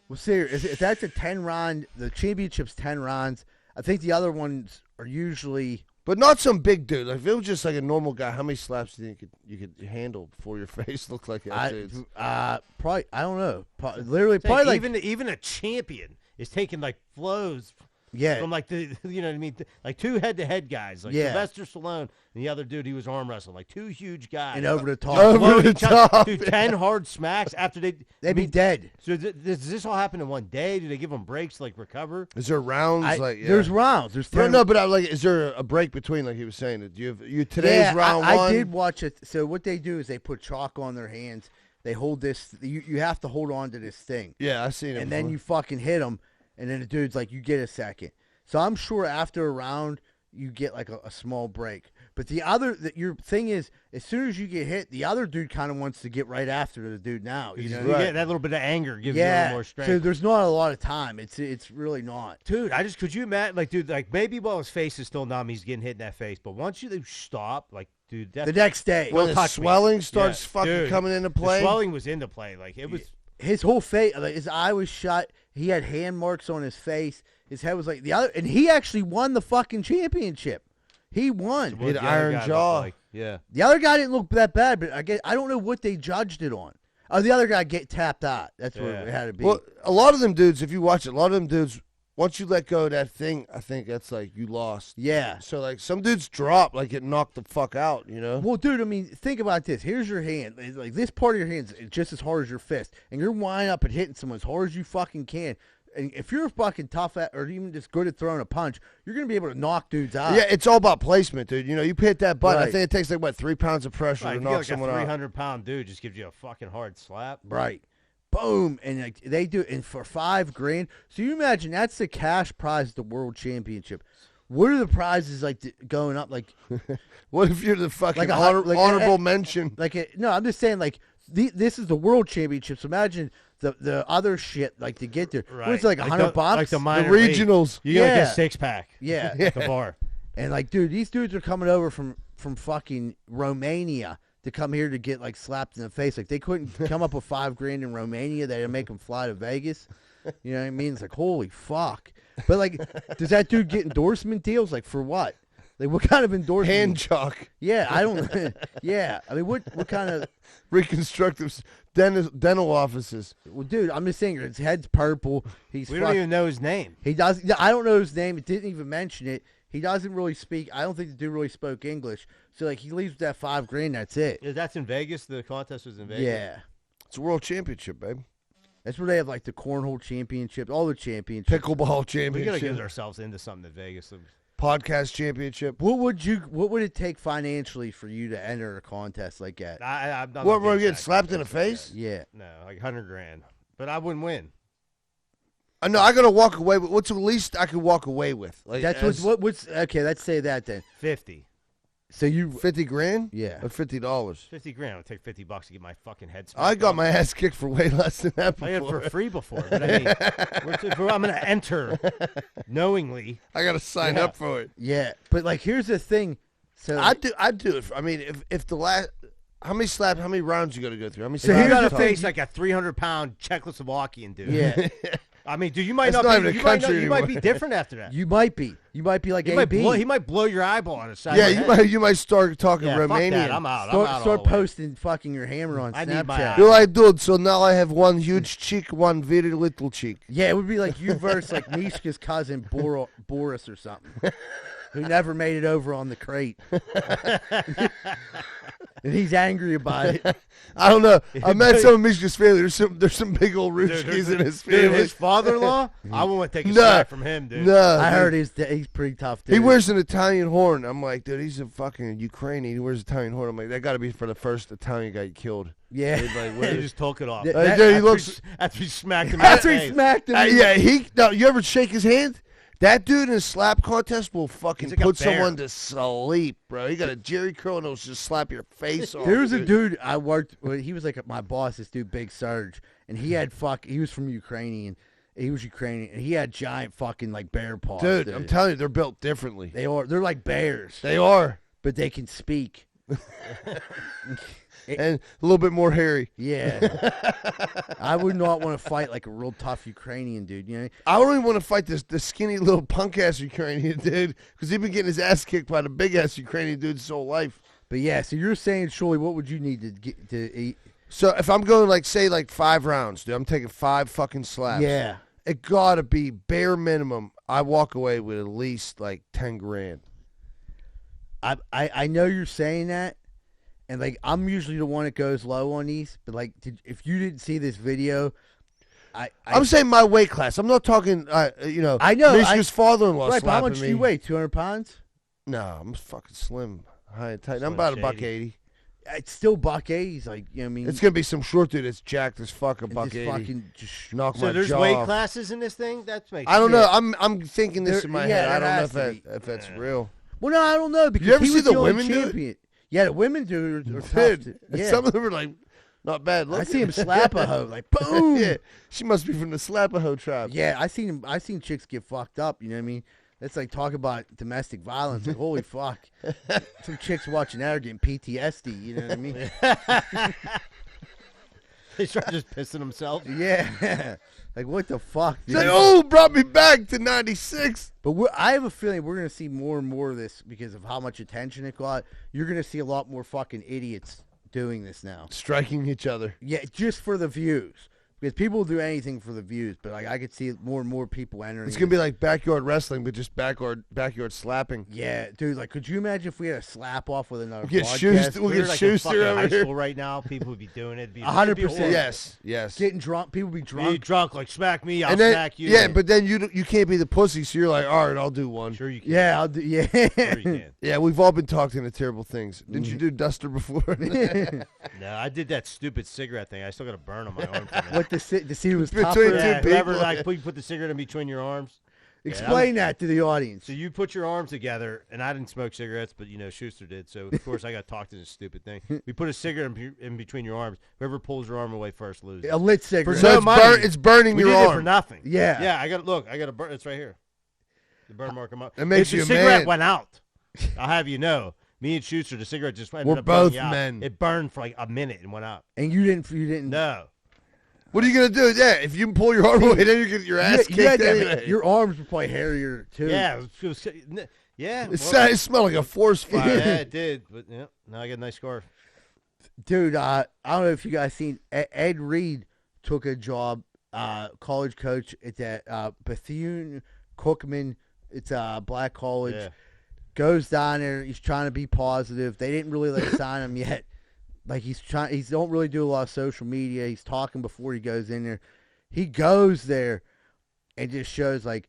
Well, see, if that's a 10-round, the championship's 10 rounds. I think the other ones are usually. But not some big dude. Like, if it was just like a normal guy, how many slaps do you think you could handle before your face looked like that? Probably, I don't know. Literally, probably even a champion is taking like flows. Yeah, from like you know what I mean, like two head-to-head guys, like Sylvester Stallone and the other dude he was arm wrestling, like two huge guys, and over the top, dude, 10 hard smacks after they'd be dead. So does this all happen in one day? Do they give them breaks to like recover? Is there rounds? There's rounds. There's 10. No, but like, is there a break between? Like he was saying, do you today's round one? I did watch it. So what they do is they put chalk on their hands. They hold this. You have to hold on to this thing. Yeah, I seen it. And then you fucking hit them. And then the dude's like, you get a second. So I'm sure after a round, you get like a small break. But your thing is, as soon as you get hit, the other dude kind of wants to get right after the dude now. You know, you get that little bit of anger, gives you a little more strength. So there's not a lot of time. It's really not. Dude, could you imagine, like, dude, like maybe while his face is still numb, he's getting hit in that face. But once you stop, like, dude, the next day, when the swelling starts fucking coming into play, the swelling was into play. Like it was. His whole face, like his eye was shut. He had hand marks on his face. His head was like the other, and he actually won the fucking championship. He won. He had iron jaw. Like, yeah. The other guy didn't look that bad, but I don't know what they judged it on. Oh, the other guy get tapped out. That's what it had to be. Well, a lot of them dudes, if you watch it, a lot of them dudes, once you let go of that thing, I think that's like you lost. Yeah. So like some dudes drop, like get knocked the fuck out, you know? Well, dude, I mean, think about this. Here's your hand. Like this part of your hand is just as hard as your fist, and you're winding up and hitting someone as hard as you fucking can. And if you're fucking tough at, or even just good at throwing a punch, you're gonna be able to knock dudes out. Yeah, it's all about placement, dude. You know, you hit that button. Right. I think it takes like 3 pounds of pressure to knock someone out. Like a 300-pound dude just gives you a fucking hard slap. Right. Boom, and like they do, and for $5,000. So you imagine that's the cash prize at the World Championship. What are the prizes like going up? Like, what if you're the fucking like honorable mention? No, I'm just saying like this is the World Championship. So imagine the other shit like to get there. Right. What's it, like $100? Like the regionals. You get like a 6-pack. Yeah, at the bar. And like, dude, these dudes are coming over from fucking Romania to come here to get like slapped in the face. Like they couldn't come up with $5,000 in Romania. They had to make them fly to Vegas. You know what I mean? It's like, holy fuck. But like, does that dude get endorsement deals? Like for what? Like what kind of endorsement? Hand chalk. Yeah, I don't. Yeah, I mean, what kind of reconstructive dental offices? Well, dude, I'm just saying his head's purple. We don't even know his name. He does. I don't know his name. It didn't even mention it. He doesn't really speak. I don't think the dude really spoke English. So like he leaves with that $5,000. That's it. Yeah, that's in Vegas. The contest was in Vegas. Yeah, it's a world championship, babe. That's where they have like the cornhole championship, all the championships, pickleball championship. We gotta get ourselves into something at Vegas. Podcast championship. What would it take financially for you to enter a contest like that? I'm not. What, we're getting slapped in the face? Yeah. No, like $100,000, but I wouldn't win. No, I gotta walk away with what's the least I could walk away with. Like, that's what's okay. Let's say that then. 50. So you $50,000? Yeah, or $50. $50,000 would take $50 to get my fucking head smacked. I got my ass kicked for way less than that before. I got it for free before, but I mean, I'm gonna enter knowingly. I gotta sign up for it. Yeah, but like here's the thing. So I'd do it. I mean, if the last. How many rounds you got to go through? How many? So you got to face like a 300-pound Czechoslovakian dude. Yeah. I mean, dude, you might you might be different after that. You might be like AB. He might blow your eyeball on his side. Yeah, you might start talking Romanian. Fuck that. I'm out. Start posting fucking your hammer on Snapchat. You're like, dude. So now I have one huge cheek, one very little cheek. Yeah, it would be like you versus like Mishka's cousin Boris or something, who never made it over on the crate. And he's angry about it. I don't know. I met some of Mishka's family. There's some big old Ruchkis in his family. Dude, his father-in-law, I wouldn't take a shot from him, dude. No, I heard he's pretty tough, dude. He wears an Italian horn. I'm like, dude, he's a fucking Ukrainian. He wears an Italian horn. I'm like, that got to be for the first Italian guy killed. Yeah. He just took it off. Dude, he looks after he smacked him. After he smacked him. Yeah, you ever shake his hand? That dude in a slap contest will fucking like put someone to sleep, bro. He got a Jerry curl and he'll just slap your face off. There was a dude I worked with. He was like my boss, this dude, Big Surge. And he had he was from Ukrainian. He was Ukrainian. And he had giant fucking like bear paws. Dude, I'm telling you, they're built differently. They are. They're like bears. They are. But they can speak. And a little bit more hairy. Yeah. I would not want to fight like a real tough Ukrainian dude, you know? I don't even want to fight the skinny little punk-ass Ukrainian dude because he's been getting his ass kicked by the big-ass Ukrainian dude his whole life. But yeah, so you're saying, Shirley, what would you need to get to eat? So if I'm going like 5 rounds, dude, I'm taking 5 fucking slaps. Yeah. It gotta be bare minimum. I walk away with at least like 10 grand. I know you're saying that, and like I'm usually the one that goes low on these, but like if you didn't see this video, I'm saying my weight class. I'm not talking. You know, I know Michigan's father-in-law right, slapping but how much me. do you weigh? 200 pounds? No, I'm fucking slim, high and tight. I'm about $180. It's still $180. He's like, you know what I mean? It's gonna be some short dude that's jacked as fuck a $180. Fucking just knock so my there's jaw weight off. classes in this thing. That's makes. I don't know. I'm thinking this in my head. I that don't know if that's real. Well, no, I don't know because you ever he see was the only women do champion. it? Yeah, the women do it. Dude, yeah. some of them are like not bad looking. I see him slap a hoe like boom. Yeah, she must be from the slap-a-hoe tribe. Yeah, I seen chicks get fucked up. You know what I mean? That's like talk about domestic violence. Like, holy fuck, some chicks watching that are getting PTSD. You know what I mean? They start just pissing themselves. Yeah, like what the fuck? It's like, oh, brought me back to '96. But I have a feeling we're gonna see more and more of this because of how much attention it got. You're gonna see a lot more fucking idiots doing this now, striking each other. Yeah, just for the views. Because people will do anything for the views, but like I could see more and more people entering. It's gonna be like backyard wrestling, but just backyard slapping. Yeah, dude. Like, could you imagine if we had a slap off with another? We'll get podcast? We'll get like Schuster over high here. school right now. People would be doing it. 100%. Yes. Getting drunk. People be drunk. Be drunk. Like smack me. I'll and then, smack you. Yeah, but then you can't be the pussy, so you're like, all right, I'll do one. Sure you can. Yeah, I'll do. Yeah. Sure you can. Yeah, we've all been talking to terrible things. Didn't you do Duster before? No, I did that stupid cigarette thing. I still got a burn on my arm from it. What the seat was Between tougher. two Yeah, people. whoever like put the cigarette in between your arms. Explain that to the audience. So you put your arms together, and I didn't smoke cigarettes, but Schuster did. So of course I got talked into this stupid thing. We put a cigarette in between your arms. Whoever pulls your arm away first loses. A lit cigarette. So it's burning we your did arm it for nothing. Yeah. Yeah. I got a burn. It's right here. The burn mark. It makes the you a cigarette man. went out. I'll have you know. Me and Schuster, the cigarette just ended We're up burning both out. men. It burned for like a minute and went out. And you didn't. No. What are you gonna do? Yeah, if you pull your arm away, then you get your ass kicked anyway. Your arms were probably hairier too. Yeah. Yeah. It smelled like a forest fire. Yeah, it did. But yeah, now I got a nice scarf. Dude, I don't know if you guys seen Ed Reed took a job, college coach at that Bethune-Cookman. It's a black college. Yeah. Goes down there. He's trying to be positive. They didn't really sign him yet. Like he don't really do a lot of social media. He's talking before he goes in there. He goes there and just shows like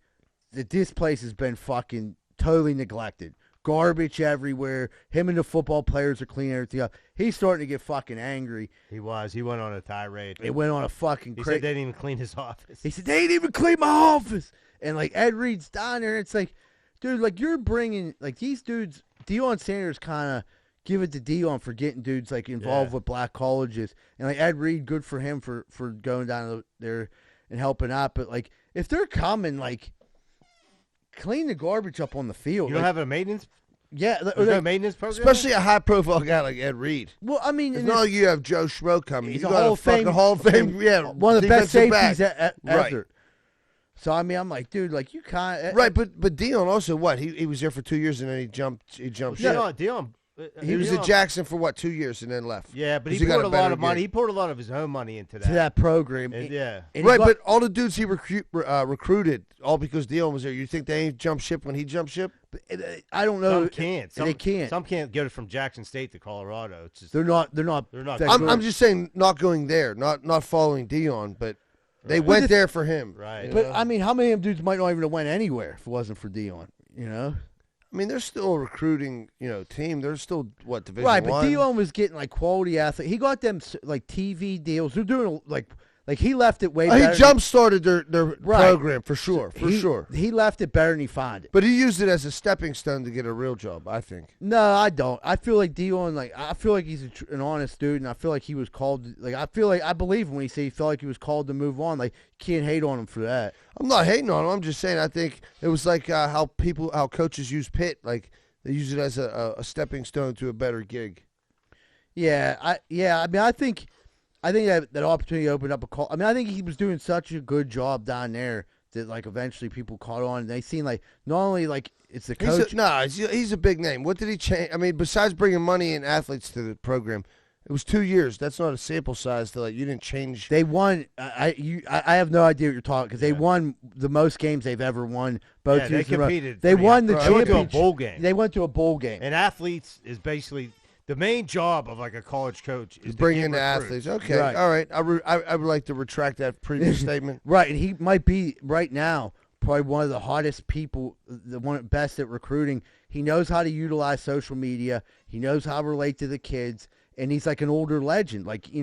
that this place has been fucking totally neglected. Garbage everywhere. Him and the football players are cleaning everything up. He's starting to get fucking angry. He was. He went on a tirade. It went on a fucking He said they didn't even clean his office. He said, they didn't even clean my office. And, like, Ed Reed's down there. It's like, dude, like, you're bringing, like, these dudes, Deion Sanders kind of give it to Deion for getting dudes, like, involved with black colleges. And, like, Ed Reed, good for him for going down there and helping out. But, like, if they're coming, like, clean the garbage up on the field. You don't have a maintenance? Yeah. There's no maintenance program? Especially a high-profile guy like Ed Reed. Well, I mean, it's not like you have Joe Schmo coming. He's you a got Hall a of Fame, fucking Hall of Fame, yeah, one of the best defensive safeties back. ever. So I mean, I'm like, dude, like you kind right, but Deion also what? He was there for 2 years and then he jumped ship. Deion. He was at Jackson for what, 2 years and then left. Yeah, but he poured a lot of money. He poured a lot of his own money into that. To that program. And, yeah. And right, but all the dudes he recruited, all because Deion was there. You think they ain't jumped ship when he jumped ship? I don't know. Some can't. They can't. Some can't go from Jackson State to Colorado. It's just, They're not. I'm just saying, not going there, not following Deion, but they went there for him. Right. But I mean, how many of them dudes might not even have went anywhere if it wasn't for Deion? You know. I mean, they're still a recruiting, team. They're still Division right, but I? Deion was getting like quality athletes. He got them like TV deals. They're doing like Like he left it way better. He jump started their program for sure. He left it better than he found it. But he used it as a stepping stone to get a real job, I think. No, I don't. I feel like Dion, I feel like he's an honest dude, and I feel like he was called. I believe him when he said he felt like he was called to move on. Like, you can't hate on him for that. I'm not hating on him. I'm just saying I think it was like how coaches use Pitt. Like, they use it as a stepping stone to a better gig. Yeah, I think that opportunity opened up a call. I mean, I think he was doing such a good job down there that like eventually people caught on. And they seem like not only like it's the coach. He's a big name. What did he change? I mean, besides bringing money and athletes to the program, it was 2 years. That's not a sample size. To you didn't change. They won. I have no idea what you're talking because they won the most games they've ever won. Both years they competed. They won the championship. They went to a bowl game. They went to a bowl game. And athletes is basically. The main job of like a college coach is bring in the athletes. Okay, right. All right. I would like to retract that previous statement. Right, and he might be right now probably one of the hottest people, the one best at recruiting. He knows how to utilize social media. He knows how to relate to the kids, and he's like an older legend. He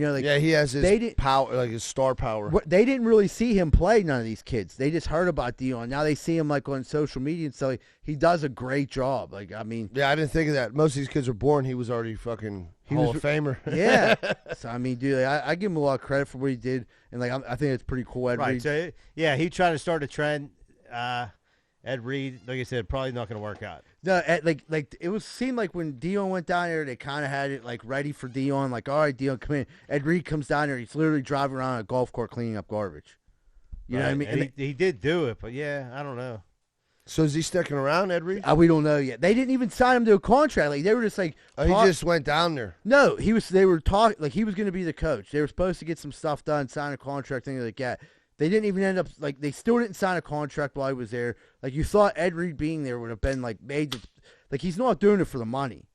has his power, like his star power. They didn't really see him play. None of these kids. They just heard about Dion. Now they see him like on social media, and so he does a great job. I didn't think of that. Most of these kids are born. He was already fucking Hall of Famer. Yeah. So I mean, dude, I give him a lot of credit for what he did, and I think it's pretty cool. Ed Reed. So he tried to start a trend. Ed Reed, like I said, probably not going to work out. No, seemed like when Dion went down there, they kind of had it like ready for Dion. Like, all right, Dion, come in. Ed Reed comes down there. He's literally driving around a golf court cleaning up garbage. You know what I mean? And he did do it, but I don't know. So is he sticking around, Ed Reed? We don't know yet. They didn't even sign him to a contract. Like they were just like. He just went down there. No, They were talking like he was going to be the coach. They were supposed to get some stuff done, sign a contract, things like that. They didn't even end up they still didn't sign a contract while he was there. Like you thought Ed Reed being there would have been made he's not doing it for the money.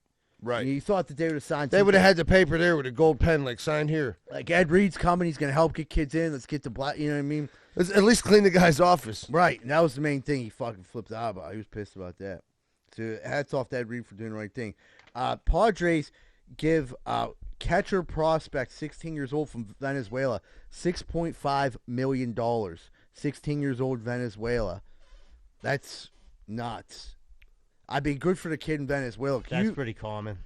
Right. You thought that they would have signed. They would have had the paper there with a gold pen, sign here. Like Ed Reed's coming, he's going to help get kids in. Let's get the black. You know what I mean? Let's at least clean the guy's office. Right, and that was the main thing he fucking flipped out about. He was pissed about that. So hats off to Ed Reed for doing the right thing. Padres give catcher prospect, 16 years old from Venezuela, $6.5 million. 16 years old, Venezuela. That's nuts. I'd be good for the kid in Venezuela. That's pretty common.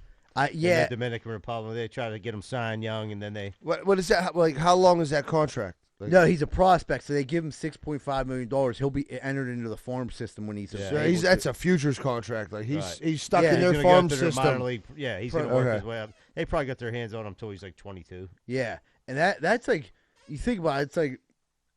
Yeah. In the Dominican Republic, they try to get him signed young, and then they. What is that? How long is that contract? No, he's a prospect, so they give him $6.5 million. He'll be entered into the farm system when he's. That's a futures contract. He's stuck in their farm system. He's going to work his way up. They probably got their hands on him until he's 22. Yeah, and that's you think about it, it's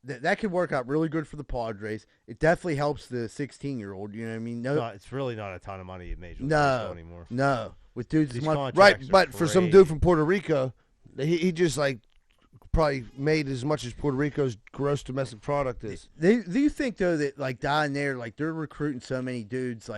that could work out really good for the Padres. It definitely helps the 16-year-old. You know what I mean? No, it's really not a ton of money in Major League Baseball anymore. No, with dudes right, but for some dude from Puerto Rico, he just probably made as much as Puerto Rico's gross domestic product is. Do you think though that down there, they're recruiting so many dudes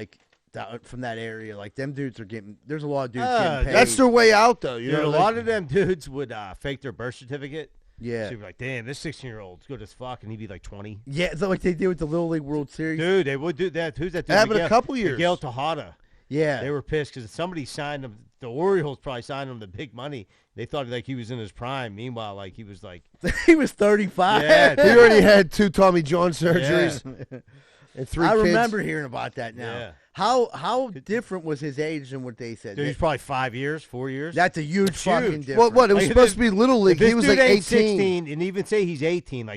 from that area, them dudes are getting? There's a lot of dudes getting paid. That's their way out though. A lot of them dudes would fake their birth certificate. Yeah. So you'd be like, damn, this 16-year-old's good as fuck, and he'd be 20. Yeah, it's like they did with the Little League World Series. Dude, they would do that. Who's that dude? It happened a couple years. Miguel Tejada. Yeah. They were pissed because somebody signed him. The Orioles probably signed him the big money. They thought he was in his prime. Meanwhile, he was he was 35. Yeah, he already had 2 Tommy John surgeries and 3 kids. I remember hearing about that now. Yeah. How different was his age than what they said? Dude, he's probably 5 years, 4 years. That's a huge fucking difference. What? It was supposed to be Little League. He was 18. 16, and even say he's 18.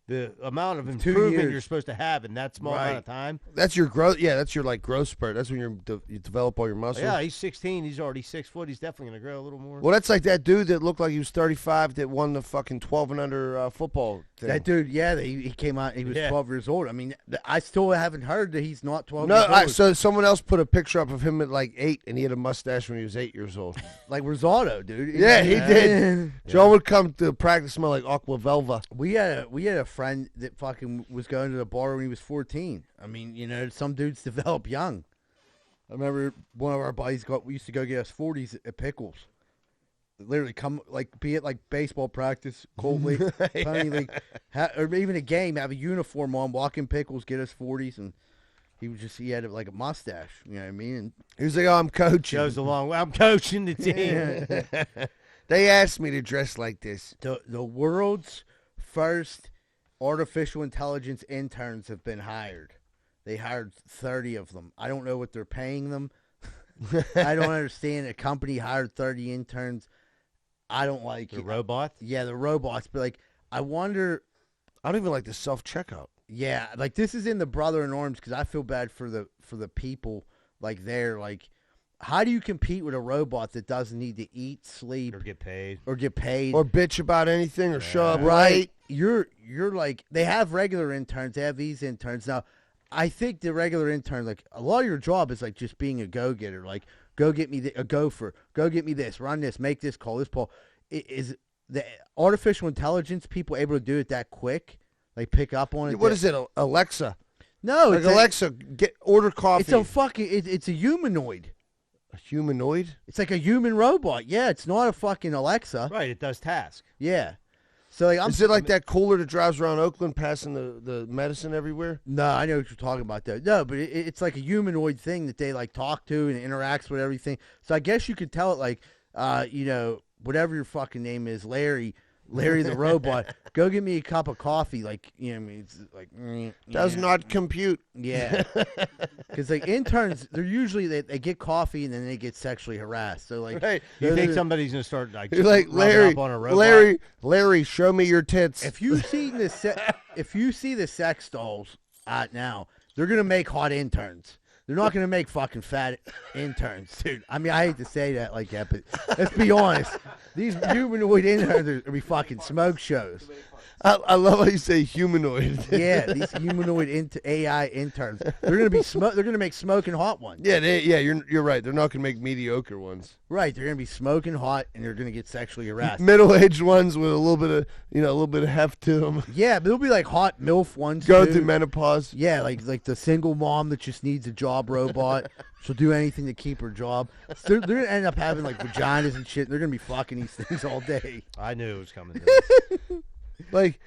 The amount of improvement you're supposed to have in that small amount of time. That's your growth. Yeah, that's your growth spurt. That's when you develop all your muscles. Yeah, he's 16. He's already 6 foot. He's definitely going to grow a little more. Well, that's like that dude that looked like he was 35 that won the fucking 12 and under football thing. That dude, he came out. He was 12 years old. I mean, I still haven't heard that he's not 12 years old. So someone else put a picture up of him at 8, and he had a mustache when he was 8 years old. Like Rosado, dude. Yeah, he did. Joe would come to practice smell like aqua velva. We had a friend that fucking was going to the bar when he was 14. I mean, some dudes develop young. I remember one of our buddies used to go get us 40s at Pickles. Literally come be it baseball practice, Colt League, Pony League, or even a game, have a uniform on, walk in Pickles, get us 40s, and he had a mustache. You know what I mean? And he was like, "Oh, I'm coaching." Goes along. Well, I'm coaching the team. They asked me to dress like this. The world's first artificial intelligence interns have been hired. They hired 30 of them. I don't know what they're paying them. I don't understand. A company hired 30 interns. I don't like it. Robots? Yeah, the robots. But, like, I wonder. I don't even like the self-checkout. Yeah, like, this is in the brother in arms because I feel bad for the people, like, there. Like, how do you compete with a robot that doesn't need to eat, sleep, or get paid, or bitch about anything, or show up right? You're like, they have regular interns. They have these interns now. I think the regular intern, like, a lot of your job is like just being a go-getter. Like, go get me a gopher. Go get me this. Run this. Make this call. This call. Is the artificial intelligence people able to do it that quick? Like, pick up on it? What is it, Alexa? No, like Alexa, order coffee. It's a fucking. It's a humanoid. A humanoid? It's like a human robot. Yeah, it's not a fucking Alexa. Right, it does tasks. Yeah. So, like, is it like that cooler that drives around Oakland passing the medicine everywhere? No, I know what you're talking about, though. No, but it's like a humanoid thing that they, like, talk to and interacts with everything. So I guess you could tell it, like, whatever your fucking name is, Larry the robot, go get me a cup of coffee. Like, you know what I mean? It's like, does not compute. Yeah. Because, like, interns, they're usually, they get coffee and then they get sexually harassed. So, like, right. You think somebody's going to start, like, you're like, Larry, up on a robot? Larry, show me your tits. If you see the sex dolls now, they're going to make hot interns. They're not going to make fucking fat interns, dude. I mean, I hate to say that like that, but let's be honest. These humanoid interns are going to be fucking smoke shows. I love how you say humanoid. Yeah, these humanoid AI interns. They're going to be They're going to make smoking hot ones. Yeah, you're right. They're not going to make mediocre ones. Right, they're going to be smoking hot, and they're going to get sexually harassed. Middle-aged ones with a little bit of heft to them. Yeah, but they'll be like hot MILF ones. Go through menopause. Yeah, like the single mom that just needs a job robot. She'll do anything to keep her job. So they're going to end up having like vaginas and shit. And they're going to be fucking these things all day. I knew it was coming. Like,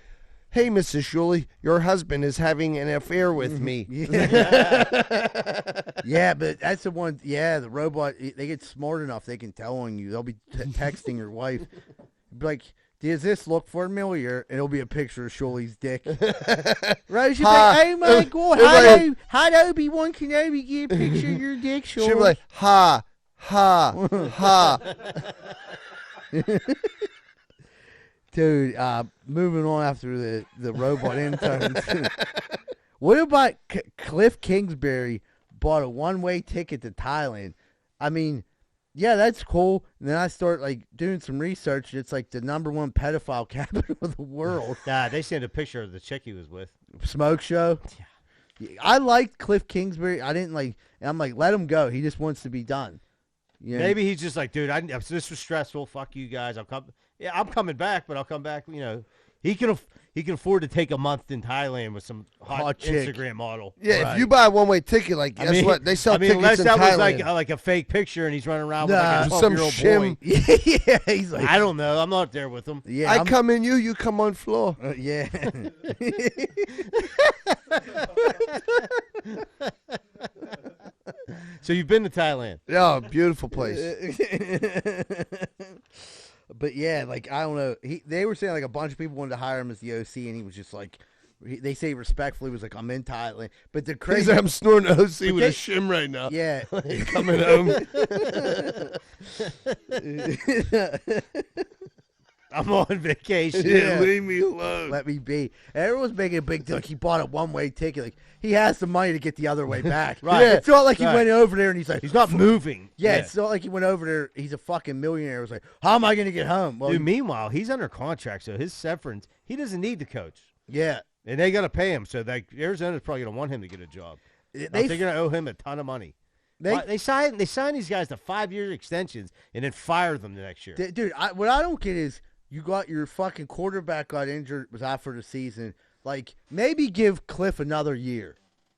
hey, Mrs. Shuley, your husband is having an affair with me. Yeah, but that's the one. Yeah, the robot, they get smart enough. They can tell on you. They'll be texting your wife. Be like, does this look familiar? And it'll be a picture of Shuley's dick. Right? She'll be like, oh my God, how did Obi-Wan Kenobi get a picture of your dick, Shuley? She'll be like, ha, ha. Dude, moving on after the robot interns. What about Cliff Kingsbury bought a one-way ticket to Thailand? I mean, yeah, that's cool. And then I start like doing some research. And it's like the #1 pedophile capital of the world. Nah, they sent a picture of the chick he was with. Smoke show. Yeah. I liked Cliff Kingsbury. I didn't like. And I'm like, let him go. He just wants to be done. You know? Maybe he's just like, dude, this was stressful. Fuck you guys. I'm coming back, but I'll come back. You know, he can afford to take a month in Thailand with some hot Instagram model. Yeah, right. If you buy a one-way ticket, like guess what? They sell tickets unless in that Thailand. was like a fake picture and he's running around with like a 12-year-old boy. Yeah, he's like, I don't know. I'm not there with him. Yeah, I come in you come on floor. Yeah. So you've been to Thailand? Yeah, beautiful place. But yeah, like I don't know. They were saying like a bunch of people wanted to hire him as the OC, and he was just like, they say respectfully was like, I'm in Thailand. But the crazy, I'm snoring OC with a shim right now. Yeah, coming home. I'm on vacation. Yeah, leave me alone. Let me be. Everyone's making a big deal. Like he bought a one-way ticket. Like he has the money to get the other way back. Right. Yeah. It's not like he went over there and he's like, he's not moving. Yeah, it's not like he went over there. He's a fucking millionaire. It was like, how am I going to get home? Well, dude, meanwhile, he's under contract, so his severance, he doesn't need the coach. Yeah. And they got to pay him, so like Arizona's probably going to want him to get a job. They're going to owe him a ton of money. They sign these guys to 5-year extensions and then fire them the next year. Dude, what I don't get is you got your fucking quarterback got injured, was out for the season. Like, maybe give Cliff another year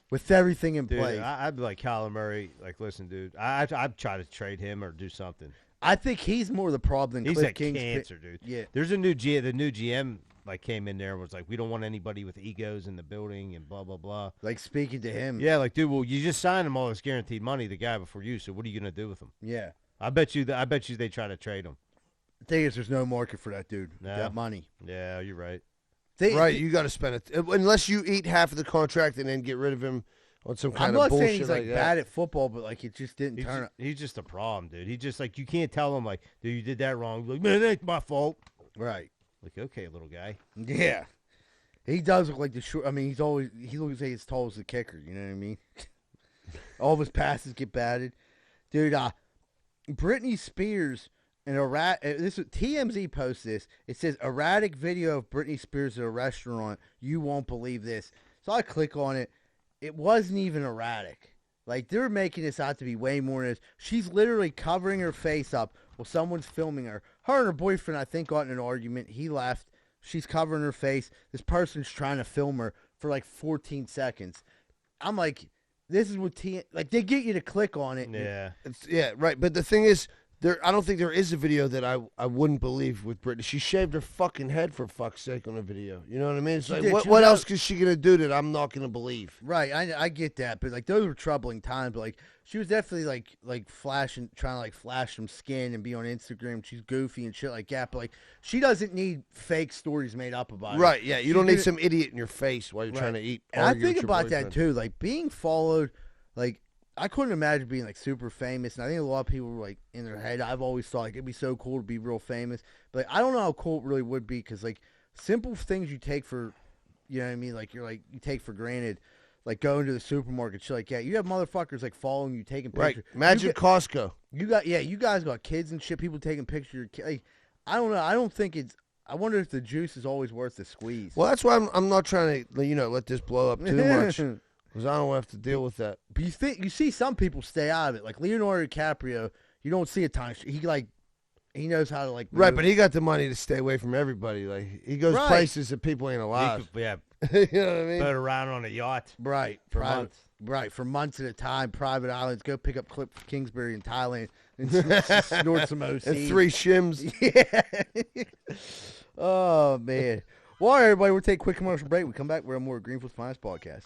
with everything in place. I'd be like Kyler Murray. Like, listen, dude, I'd try to trade him or do something. I think he's more the problem than Cliff King's cancer, dude. Yeah. There's the new GM like came in there and was like, we don't want anybody with egos in the building and blah blah blah. Like speaking to him. Yeah, like, dude, well, you just signed him all this guaranteed money, the guy before you. So what are you gonna do with him? Yeah. I bet you they try to trade him. The thing is, there's no market for that dude. No. That money. Yeah, you're right. You got to spend it unless you eat half of the contract and then get rid of him on some kind of bullshit. I'm not saying he's like bad at football, but like it just didn't turn. He's just a problem, dude. He just like you can't tell him like, dude, you did that wrong. Like, man, that's my fault. Right. Like, okay, little guy. Yeah. He does look like the short. I mean, he looks like as tall as the kicker. You know what I mean? All of his passes get batted, dude. Britney Spears and this TMZ posts this. It says erratic video of Britney Spears at a restaurant. You won't believe this. So I click on it. It wasn't even erratic. Like they're making this out to be way more than this. She's literally covering her face up while someone's filming her. Her and her boyfriend, I think, got in an argument. He left. She's covering her face. This person's trying to film her for like 14 seconds. I'm like, this is what they get you to click on it. Yeah. Right. But the thing is, I don't think there is a video that I wouldn't believe with Britney. She shaved her fucking head for fuck's sake on a video. You know what I mean? It's like, what else is she gonna do that I'm not gonna believe? Right. I get that, but like those were troubling times. But like she was definitely like flashing, trying to like flash some skin and be on Instagram. She's goofy and shit like that. But like she doesn't need fake stories made up about her. Right. Yeah. You don't need some idiot in your face while you're trying to eat. And I think about that too. Like being followed, like. I couldn't imagine being like super famous, and I think a lot of people were like in their head. I've always thought like, it'd be so cool to be real famous, but like, I don't know how cool it really would be because like simple things you take for, you know what I mean? Like you take for granted, like going to the supermarket, shit like that. You have motherfuckers like following you, taking pictures. Right, imagine Costco. You guys got kids and shit. People taking pictures. Like, I don't know. I don't think it's. I wonder if the juice is always worth the squeeze. Well, that's why I'm not trying to let this blow up too much. Because I don't have to deal with that. But you see some people stay out of it. Like Leonardo DiCaprio, you don't see a ton. He knows how to like. Right, but he got the money to stay away from everybody. Like he goes places that people ain't allowed. You know what I mean? Boat around on a yacht. Right, for months. Right, for months at a time. Private islands. Go pick up Cliff Kingsbury in Thailand and snort some OC. And 3 shims. Yeah. Oh man. Well, all right, everybody, we'll take a quick commercial break. We come back. We're on more Greenfield's Finest podcast.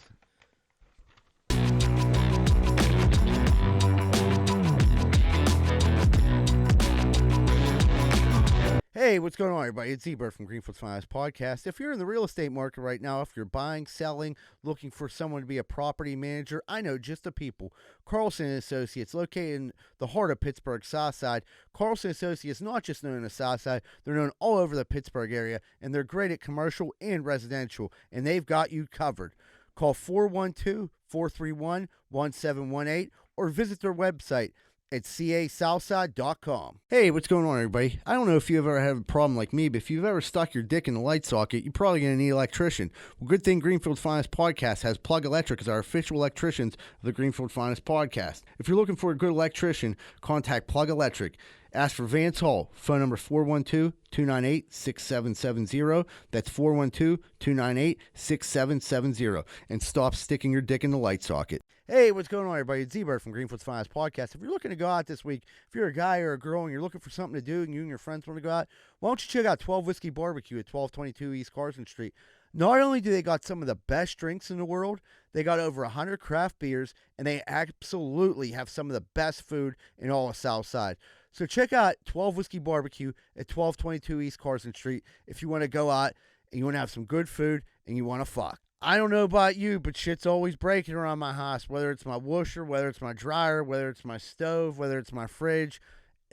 Hey, what's going on, everybody? It's Z-Bird from Greenfield's Finest Podcast. If you're in the real estate market right now, if you're buying, selling, looking for someone to be a property manager, I know just the people. Carlson & Associates, located in the heart of Pittsburgh, Southside. Carlson & Associates, not just known in the Southside, they're known all over the Pittsburgh area, and they're great at commercial and residential, and they've got you covered. Call 412-431-1718 or visit their website at casouthside.com. Hey, what's going on, everybody? I don't know if you've ever had a problem like me, but if you've ever stuck your dick in the light socket, you're probably going to need an electrician. Well, good thing Greenfield's Finest Podcast has Plug Electric as our official electricians of the Greenfield Finest Podcast. If you're looking for a good electrician, contact Plug Electric. Ask for Vance Hall. Phone number 412-298-6770. That's 412-298-6770. And stop sticking your dick in the light socket. Hey, what's going on, everybody? It's Z-Bird from Greenfield's Finest Podcast. If you're looking to go out this week, if you're a guy or a girl and you're looking for something to do and you and your friends want to go out, why don't you check out 12 Whiskey Barbecue at 1222 East Carson Street. Not only do they got some of the best drinks in the world, they got over 100 craft beers, and they absolutely have some of the best food in all of Southside. So check out 12 Whiskey Barbecue at 1222 East Carson Street if you want to go out and you want to have some good food and you want to fuck. I don't know about you, but shit's always breaking around my house, whether it's my washer, whether it's my dryer, whether it's my stove, whether it's my fridge.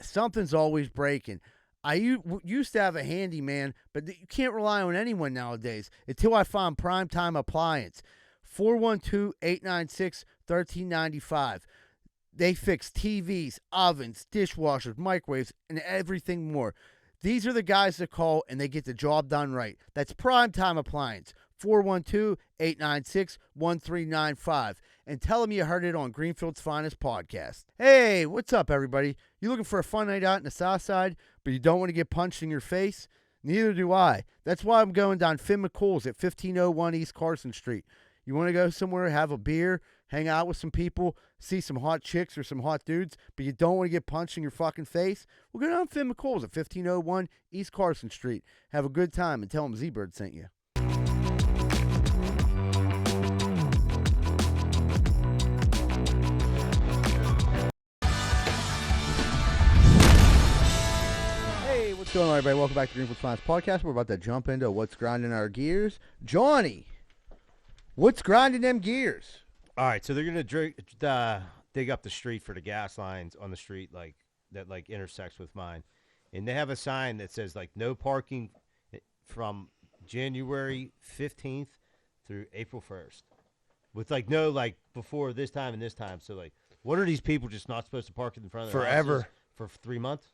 Something's always breaking. I used to have a handyman, but you can't rely on anyone nowadays until I find Primetime Appliance. 412-896-1395. They fix TVs, ovens, dishwashers, microwaves, and everything more. These are the guys that call, and they get the job done right. That's Primetime Appliance. 412-896-1395. And tell them you heard it on Greenfield's Finest Podcast. Hey, what's up, everybody? You looking for a fun night out in the South Side, but you don't want to get punched in your face? Neither do I. That's why I'm going down Finn McCool's at 1501 East Carson Street. You want to go somewhere, have a beer, hang out with some people, see some hot chicks or some hot dudes, but you don't want to get punched in your fucking face? Well, go down to Finn McCool's at 1501 East Carson Street. Have a good time and tell them Z-Bird sent you. What's going on, everybody? Welcome back to Greenfield Finance Podcast. We're about to jump into what's grinding our gears. Johnny, what's grinding them gears? All right, so they're gonna dig up the street for the gas lines on the street, like that, like intersects with mine, and they have a sign that says like no parking from January 15th through April 1st, with like no like before this time and this time. So like, what are these people just not supposed to park in front of their forever houses for 3 months?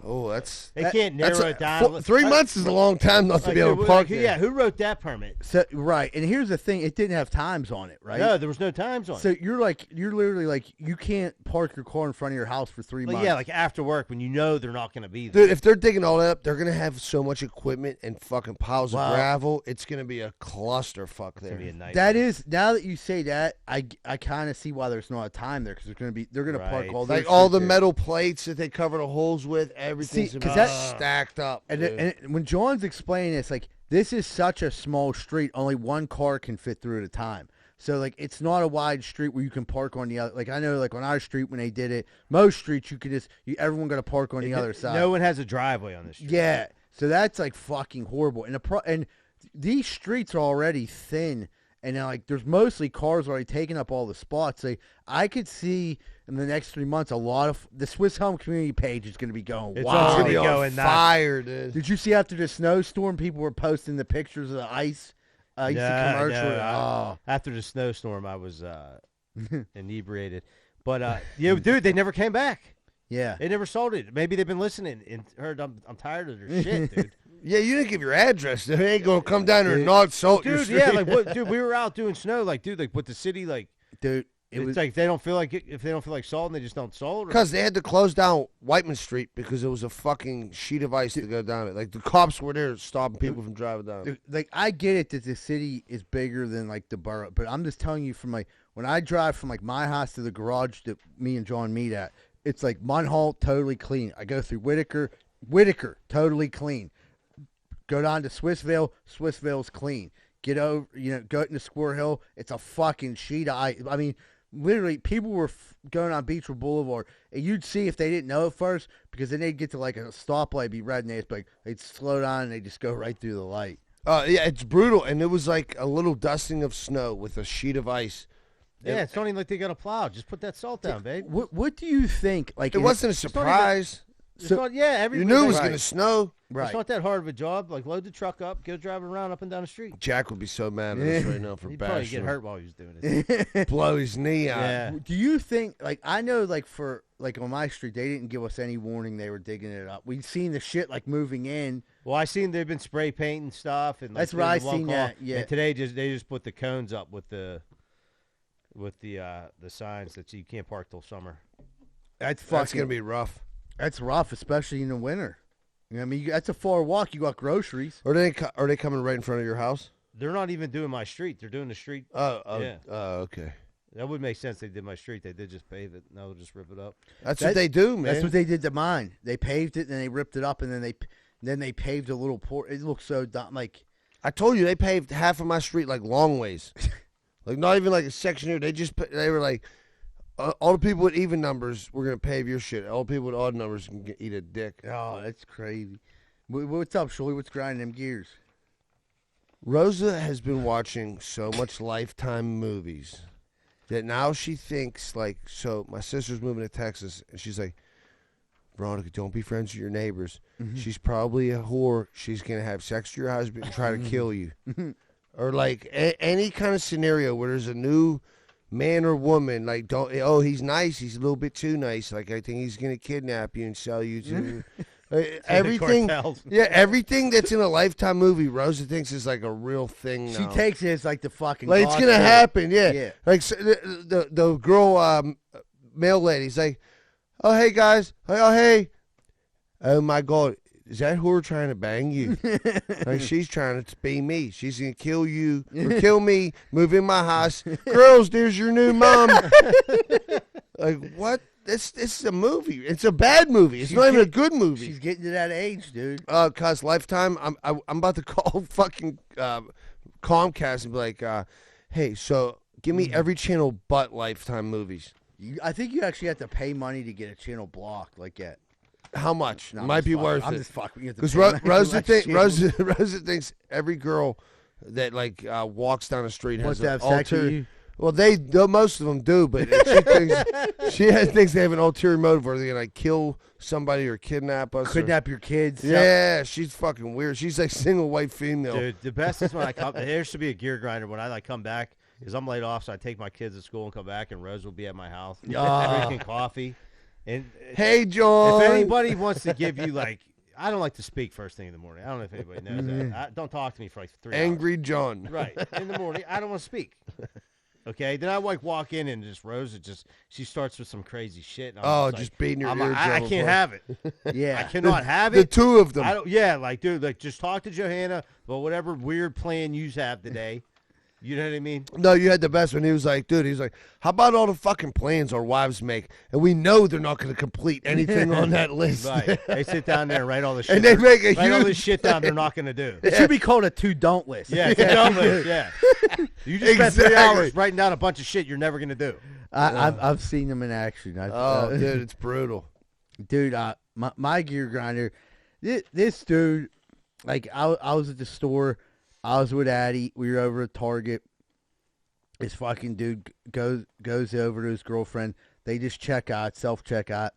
Oh, that's they can't narrow it down. 3 months is a long time not to be able to park there. Yeah, who wrote that permit? So, right, and here's the thing: it didn't have times on it, right? No, there was no times on it. So you're literally like, you can't park your car in front of your house for 3 months. Yeah, like after work when you know they're not going to be there. Dude, if they're digging all that up, they're gonna have so much equipment and fucking piles of gravel. It's gonna be a clusterfuck there. It's gonna be a nightmare. That is, now that you say that, I kind of see why there's not a time there, because they're gonna park all like all the metal plates that they cover the holes with. Everything's stacked up. And when John's explaining this, like, this is such a small street, only one car can fit through at a time. So like, it's not a wide street where you can park on the other. Like, I know, like on our street when they did it, most streets you could just everyone got to park on the other side. No one has a driveway on this street. Yeah, so that's like fucking horrible. And these streets are already thin, and like there's mostly cars already taking up all the spots. Like, I could see in the next 3 months a lot of the Swiss Home community page is going to be going. It's wow, all going to be going fire, dude. Did you see after the snowstorm, people were posting the pictures of the ice? Commercial. After the snowstorm, I was inebriated. But dude, they never came back. Yeah, they never sold it. Maybe they've been listening and heard I'm tired of their shit, dude. Yeah, you didn't give your address. They ain't gonna come down there and not salt your street. Yeah, like what, dude? We were out doing snow, like, dude, like with the city, like, dude. It's like they don't feel like if they don't feel like salting, they just don't salt. Because they had to close down Whiteman Street because it was a fucking sheet of ice to go down it. Like the cops were there stopping people from driving down. Dude, like, I get it that the city is bigger than like the borough, but I'm just telling you, from like when I drive from like my house to the garage that me and John meet at, it's like Munhall, totally clean. I go through Whitaker, totally clean. Go down to Swissvale's clean. Get over, go into Square Hill, it's a fucking sheet of ice. I mean, literally, people were going on Beechwood Boulevard, and you'd see if they didn't know it first, because then they'd get to like a stoplight, be red, and they'd slow down, and they'd just go right through the light. Yeah, it's brutal, and it was like a little dusting of snow with a sheet of ice. Yeah, it's not even like they got a plow. Just put that salt down, babe. What do you think? Like, it wasn't a surprise. You knew it was going to snow. Right. It's not that hard of a job. Like, load the truck up, go driving around up and down the street. Jack would be so mad at us right now for He'd bashing. probably get hurt while he was doing it. Blow his knee out. Yeah. Do you think, like, I know, like, for, like, on my street, they didn't give us any warning they were digging it up. We'd seen the shit, like, moving in. Well, I seen they've been spray painting stuff. And like, that's where I seen that, yeah. And today, they just put the cones up with the signs that you can't park till summer. That's going to be rough. That's rough, especially in the winter. You know what I mean? That's a far walk. You got groceries. Are they coming right in front of your house? They're not even doing my street. They're doing the street. Yeah. Okay. That would make sense. They did my street. They did just pave it. Now they'll just rip it up. That's what they do, man. That's what they did to mine. They paved it, then they ripped it up, and then they paved a little port. It looks so dumb. Like, I told you, they paved half of my street like long ways. Like, not even like a section here. They were like, all the people with even numbers, we're going to pave your shit. All the people with odd numbers can eat a dick. Oh, that's crazy. What's up, Shirley? What's grinding them gears? Rosa has been watching so much Lifetime movies that now she thinks, like, so my sister's moving to Texas, and she's like, Veronica, don't be friends with your neighbors. Mm-hmm. She's probably a whore. She's going to have sex with your husband and try to kill you. Or, like, any kind of scenario where there's a new man or woman, like, he's nice, he's a little bit too nice, like, I think he's gonna kidnap you and sell you to everything. Yeah, everything that's in a Lifetime movie, Rosa thinks is like a real thing now. She takes it as like the fucking, like, it's gonna happen. Yeah. Like, so the girl, mail lady's like, oh hey guys, oh my god, is that whore trying to bang you? Like, she's trying to be me. She's going to kill you or kill me, move in my house. Girls, there's your new mom. Like, what? This is a movie. It's a bad movie. It's not even a good movie. She's getting to that age, dude. Cause Lifetime, I'm about to call fucking Comcast and be like, hey, so give me every channel but Lifetime movies. I think you actually have to pay money to get a channel blocked like that. How much? No, Might be worth it. I'm just fucking. Because Rosa thinks every girl that like walks down the street has an ulterior. Well, most of them do, but she thinks they have an ulterior motive where they're gonna like kill somebody or kidnap us. Kidnap your kids. Yeah, she's fucking weird. She's like single white female. Dude, the best is when I come. There should be a gear grinder when I like come back because I'm laid off, so I take my kids to school and come back, and Rose will be at my house drinking coffee. And hey, John. If anybody wants to give you like. I don't like to speak first thing in the morning. I don't know if anybody knows that. Don't talk to me for like 3 hours. Angry John. Right. In the morning, I don't want to speak. Okay? Then I like walk in and Rose, she starts with some crazy shit. And just beating your eardrum. I can't have it. Yeah. I cannot have it. The two of them. Dude, just talk to Johanna about whatever weird plan you have today. You know what I mean? No, you had the best one. He was like, how about all the fucking plans our wives make? And we know they're not going to complete anything on that list. Right. They sit down there and write all the shit. And they make all this shit down they're not going to do. It should be called a to-don't list. Yeah, to-don't list, yeah. You just spent 3 hours writing down a bunch of shit you're never going to do. I've seen them in action. Dude, it's brutal. Dude, my gear grinder, this dude, like, I was at the store. I was with Addie. We were over at Target. This fucking dude goes over to his girlfriend. They just check out, self-check out.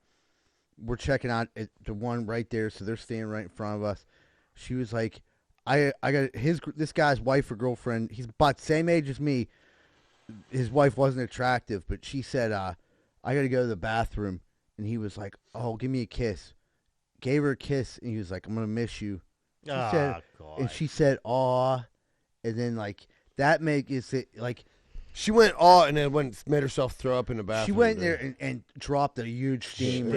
We're checking out at the one right there, so they're standing right in front of us. She was like, I got this guy's wife or girlfriend. He's about the same age as me. His wife wasn't attractive, but she said, I got to go to the bathroom. And he was like, oh, give me a kiss. Gave her a kiss, and he was like, I'm going to miss you. God. And she said, aw. And then, like, that makes it, like. She went, aw, and then made herself throw up in the bathroom. She went there and dropped a huge steamer.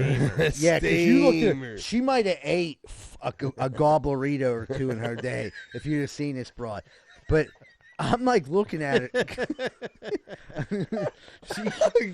Yeah, because you looked at her, she might have ate a gobblerito or two in her day if you'd have seen this broad. But I'm, like, looking at it.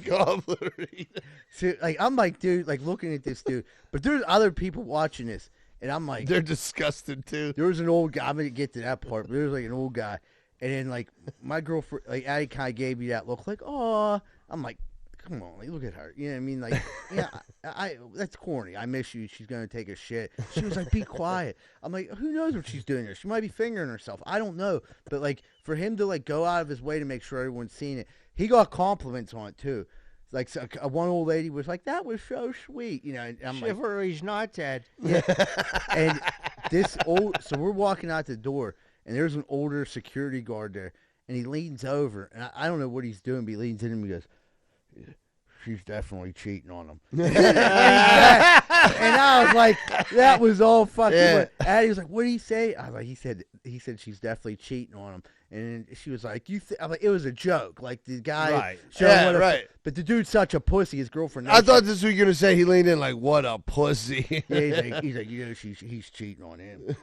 Gobblerito. So, like, I'm like, dude, like, looking at this dude. But there's other people watching this. And I'm like, they're disgusted too. There was an old guy. I'm gonna get to that part. But there was like an old guy, and then like my girlfriend, like Addie, kind of gave me that look, like, oh. I'm like, come on, like, look at her. You know what I mean? Like, yeah, I that's corny. I miss you. She's gonna take a shit. She was like, be quiet. I'm like, who knows what she's doing there? She might be fingering herself. I don't know. But like for him to like go out of his way to make sure everyone's seen it, he got compliments on it too. Like one old lady was like, "That was so sweet," you know. And I'm Chivalry's not dead. Yeah. And so we're walking out the door, and there's an older security guard there, and he leans over, and I don't know what he's doing, but he leans in and he goes, "She's definitely cheating on him." And I was like, "That was all fucking." Yeah. Addie was like, "What did he say?" I was like, "He said she's definitely cheating on him." And she was like, I'm like, it was a joke. Like, the guy. Right. Yeah, right. But the dude's such a pussy. His girlfriend. I thought this was going to say he leaned in like, what a pussy. Yeah, he's like, you know, he's cheating on him.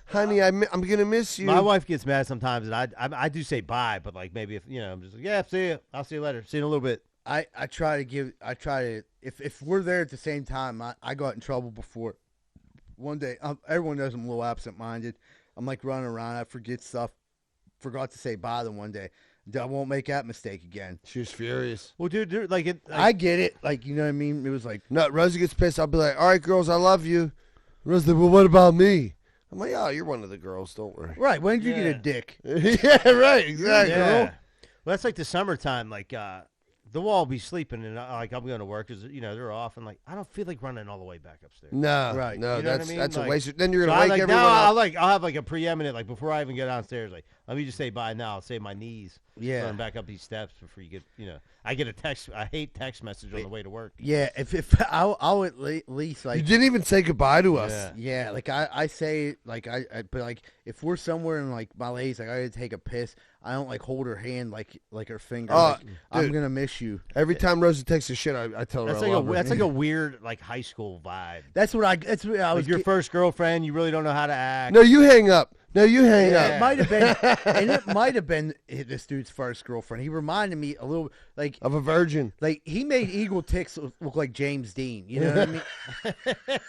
Honey, I'm going to miss you. My wife gets mad sometimes, and I do say bye, but like maybe if, you know, I'm just like, yeah, see you. I'll see you later. See you in a little bit. I try to, if we're there at the same time, I got in trouble before. One day, everyone knows I'm a little absent-minded. I'm like running around. I forget stuff. Forgot to say bye the one day. I won't make that mistake again. She was furious. Well, dude, like I get it. Like, you know what I mean? It was like, no, Rosie gets pissed. I'll be like, all right, girls, I love you. Rosie's like, well, what about me? I'm like, oh, you're one of the girls. Don't worry. Right. When did you get a dick? Yeah, right. Exactly. Yeah. Well, that's like the summertime. Like, the wall will be sleeping, and like I'm going to work because you know they're off, and like I don't feel like running all the way back upstairs. No, right? No, you know what I mean? That's like, a waste. Then you're gonna so wake everyone up. I'll have like a preeminent like before I even get downstairs. Like let me just say bye now. I'll save my knees. Yeah, run back up these steps before you get. You know, I get a text. I hate text message on the way to work. Yeah, if I'll at least like you didn't even say goodbye to us. Yeah, like I say like but like if we're somewhere and like my lady's like I gotta take a piss. I don't like hold her hand like her finger. Like, I'm gonna miss you. Every time Rosie takes a shit, I tell her that's like a weird like high school vibe. That's what I was. Like your first girlfriend, you really don't know how to act. No, you hang up. No, you hang up. It might have been, and it might have been this dude's first girlfriend. He reminded me a little like of a virgin. Like he made Eagle Ticks look like James Dean. You know what I mean?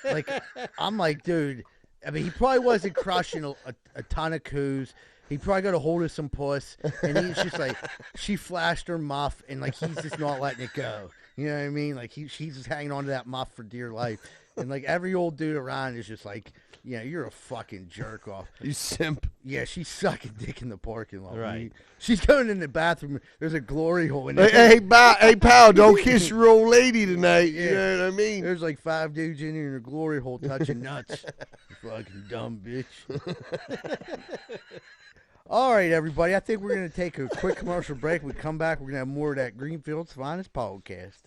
Like I'm like, dude. I mean, he probably wasn't crushing a ton of coos. He probably got a hold of some puss, and he's just like, she flashed her muff, and like he's just not letting it go. You know what I mean? Like she's just hanging on to that muff for dear life. And like every old dude around is just like, yeah, you're a fucking jerk off. You simp. Yeah, she's sucking dick in the parking lot. Right. She's going in the bathroom. There's a glory hole in there. Hey, pal, don't kiss your old lady tonight. You know what I mean? There's like 5 dudes in here in a glory hole touching nuts. Fucking dumb bitch. All right, everybody. I think we're going to take a quick commercial break. We come back, we're going to have more of that Greenfield's Finest podcast.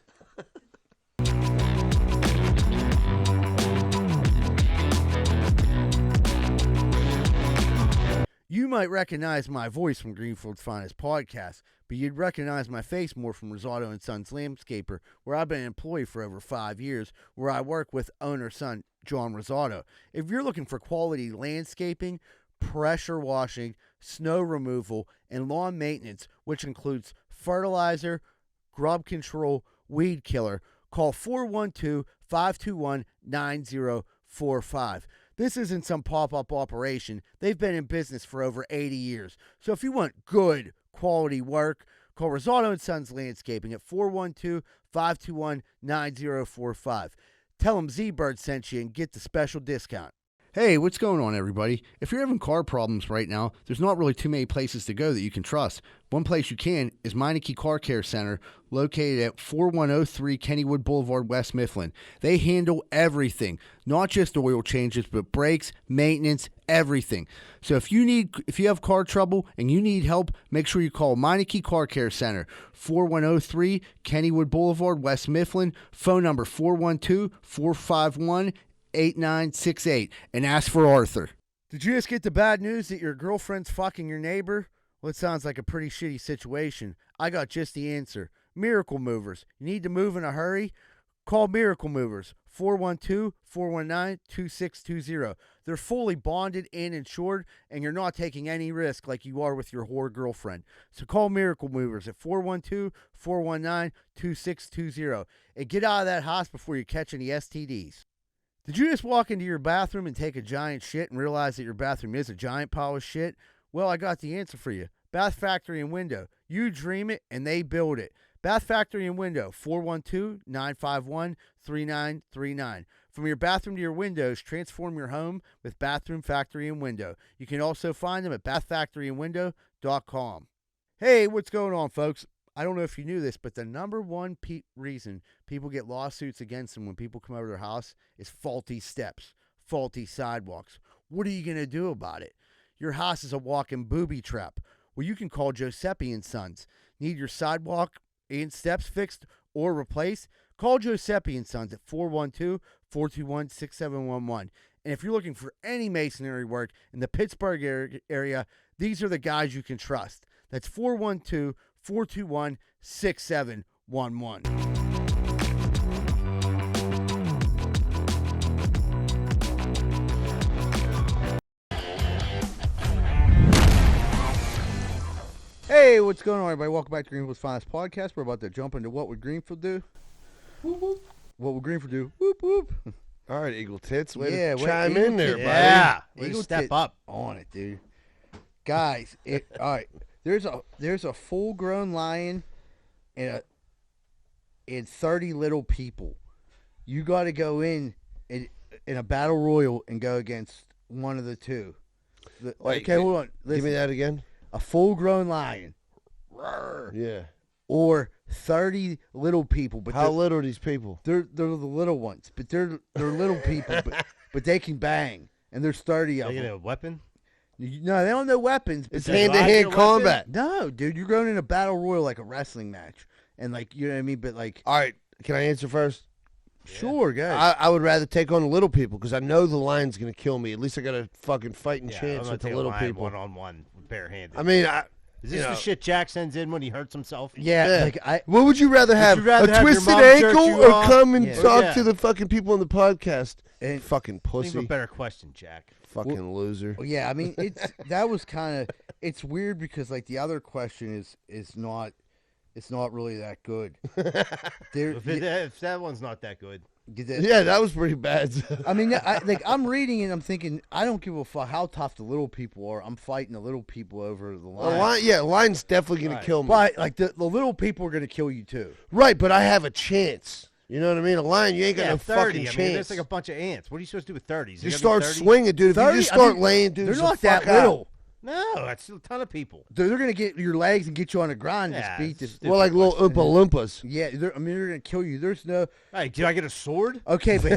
You might recognize my voice from Greenfield's Finest podcast, but you'd recognize my face more from Rosado & Sons Landscaper, where I've been an employee for over 5 years, where I work with owner-son John Rosado. If you're looking for quality landscaping, pressure washing, snow removal, and lawn maintenance, which includes fertilizer, grub control, weed killer, call 412-521-9045. This isn't some pop-up operation. They've been in business for over 80 years. So if you want good, quality work, call Rosado & Sons Landscaping at 412-521-9045. Tell them Z-Bird sent you and get the special discount. Hey, what's going on, everybody? If you're having car problems right now, there's not really too many places to go that you can trust. One place you can is Meineke Car Care Center, located at 4103 Kennywood Boulevard, West Mifflin. They handle everything, not just oil changes, but brakes, maintenance, everything. So if you have car trouble and you need help, make sure you call Meineke Car Care Center, 4103 Kennywood Boulevard, West Mifflin. Phone number 412-451-8968, and ask for Arthur. Did you just get the bad news that your girlfriend's fucking your neighbor? Well, it sounds like a pretty shitty situation. I got just the answer. Miracle Movers. You need to move in a hurry? Call Miracle Movers, 412-419-2620. They're fully bonded and insured, and you're not taking any risk like you are with your whore girlfriend. So call Miracle Movers at 412-419-2620 and get out of that house before you catch any STDs. Did you just walk into your bathroom and take a giant shit and realize that your bathroom is a giant pile of shit? Well, I got the answer for you. Bath Factory and Window. You dream it, and they build it. Bath Factory and Window, 412-951-3939. From your bathroom to your windows, transform your home with Bathroom Factory and Window. You can also find them at bathfactoryandwindow.com. Hey, what's going on, folks? I don't know if you knew this, but the number one reason people get lawsuits against them when people come over their house is faulty steps, faulty sidewalks. What are you going to do about it? Your house is a walking booby trap. Well, you can call Giuseppe & Sons. Need your sidewalk and steps fixed or replaced? Call Giuseppe & Sons at 412-421-6711. And if you're looking for any masonry work in the Pittsburgh area, these are the guys you can trust. That's 412-421-6711. Hey, what's going on, everybody? Welcome back to Greenfield's Finest Podcast. We're about to jump into What Would Greenfield Do? Whoop, whoop. What would Greenfield do? Whoop, whoop. All right, Eagle Tits. Way to chime in there, buddy. Yeah. Eagle step up on it, dude. Guys, all right. There's a full-grown lion and 30 little people. You got to go in a battle royal and go against one of the two. Okay, hold on. Listen. Give me that again. A full-grown lion. Yeah. Or 30 little people. But how little are these people? They're the little ones, but they're little people, but they can bang, and there's 30 of them. They get a weapon? No, they don't know weapons. It's hand-to-hand combat. No, dude, you're going in a battle royal like a wrestling match, and like you know what I mean. But like, all right, can I answer first? Sure, guys. I would rather take on the little people because I know the lion's going to kill me. At least I got a fucking fighting chance with the little people. One-on-one, barehanded. I mean, is this the shit Jack sends in when he hurts himself? Yeah. Like what would you rather have? A twisted ankle or come and talk to the fucking people on the podcast? And fucking pussy. Think of a better question, Jack. Fucking loser. Well, yeah, I mean, that was kind of it's weird because like the other question is not. It's not really that good. If that one's not that good. Yeah, that was pretty bad. I mean, I'm reading it and I'm thinking, I don't give a fuck how tough the little people are. I'm fighting the little people over the lion. Lion's definitely going to kill me. But, like, the little people are going to kill you, too. Right, but I have a chance. You know what I mean? A lion, you ain't got no 30. fucking chance. I mean, that's like a bunch of ants. What are you supposed to do with 30s? You start swinging, dude. If you just start laying dudes, they're not that little. No, that's a ton of people. They're going to get your legs and get you on the ground and just beat this. Well, like little Oompa Loompas. Yeah, they're going to kill you. There's no. Hey, did I get a sword? Okay, but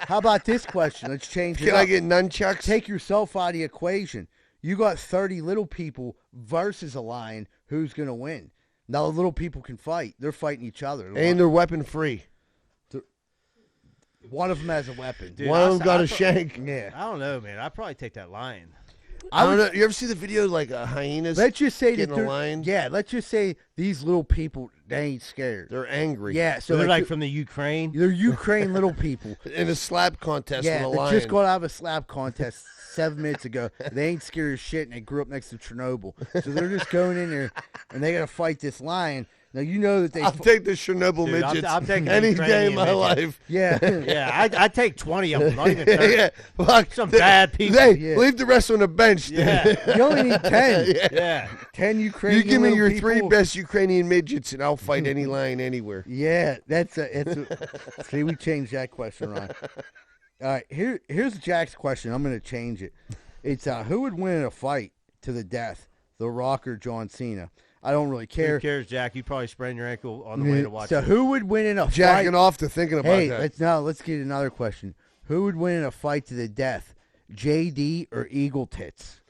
how about this question? Let's change it. Can I get nunchucks? Take yourself out of the equation. You got 30 little people versus a lion. Who's going to win? Now the little people can fight. They're fighting each other. And they're weapon free. One of them has a weapon. Dude, one of them got a shank. Yeah. I don't know, man. I'd probably take that lion. I don't know. You ever see the video like hyenas? Let's just say getting that a lion. Yeah, let's just say these little people, they ain't scared. They're angry. Yeah, so they're like from the Ukraine. They're Ukraine little people in a slap contest with a they lion. just got out of a slap contest 7 minutes ago. They ain't scared of shit, and they grew up next to Chernobyl. So they're just going in there, and they got to fight this lion. Now, you know that they... I'll take the Chernobyl midgets I'm taking any day in my life. Yeah. Yeah, I'd take 20 of them. Not even 30. Yeah. Fuck. Some bad people. Leave the rest on the bench. Yeah. You only need 10. Yeah. 10 Ukrainian You give me your people. 3 best Ukrainian midgets, and I'll fight any lion anywhere. Yeah, see, we changed that question, Ron. All right, here's Jack's question. I'm going to change it. It's who would win in a fight to the death, The Rock or John Cena? I don't really care. Who cares, Jack? You probably sprained your ankle on the way to watch. So who would win in a fight? Jacking off to thinking about that. Let's get another question. Who would win in a fight to the death, JD or Eagle Tits?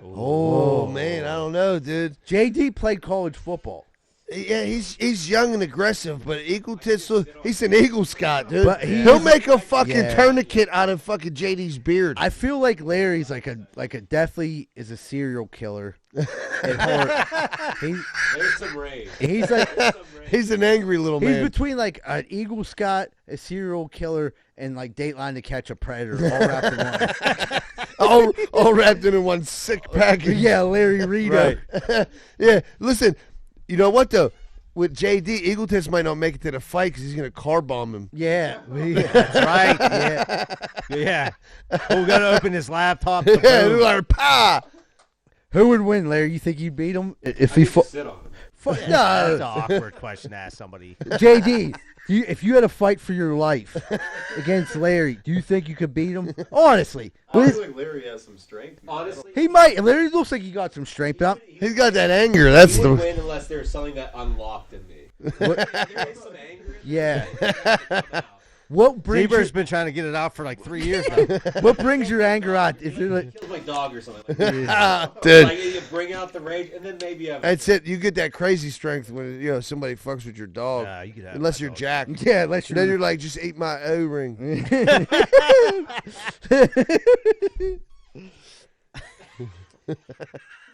Oh man, I don't know, dude. JD played college football. Yeah, he's young and aggressive, but Eagle Tits, he's an Eagle Scott, dude. But He'll make a fucking tourniquet out of fucking JD's beard. I feel like Larry's like a deathly is a serial killer. There's some rage. He's like he's an angry little man. He's between like an Eagle Scott, a serial killer, and like Dateline to Catch a Predator, all wrapped in one. all wrapped in one sick package. Yeah, Larry Rito. Right. Yeah, listen. You know what, though? With JD, Eagle Tits might not make it to the fight because he's going to car bomb him. Yeah. That's right. Yeah. Yeah. We're going to open his laptop. Yeah, like, pa! Who would win, Larry? You think you'd beat him if he fought? Sit on him. No. That's an awkward question to ask somebody. JD, if you had to fight for your life against Larry, do you think you could beat him? Honestly. I feel like Larry has some strength. Honestly. He might. Larry looks like he got some strength up. He's got that anger. That's he wouldn't win unless there's something that unlocked in me. There is some anger. Yeah. What brings Zebra's been trying to get it out for like 3 years now. What brings your anger out? If you're like, Kill my dog or something like that. Dude. Like, you bring out the rage, and then maybe have That's it. You get that crazy strength when somebody fucks with your dog. You could have unless you're jacked. Yeah, unless you're. Then you're like, just ate my O-ring.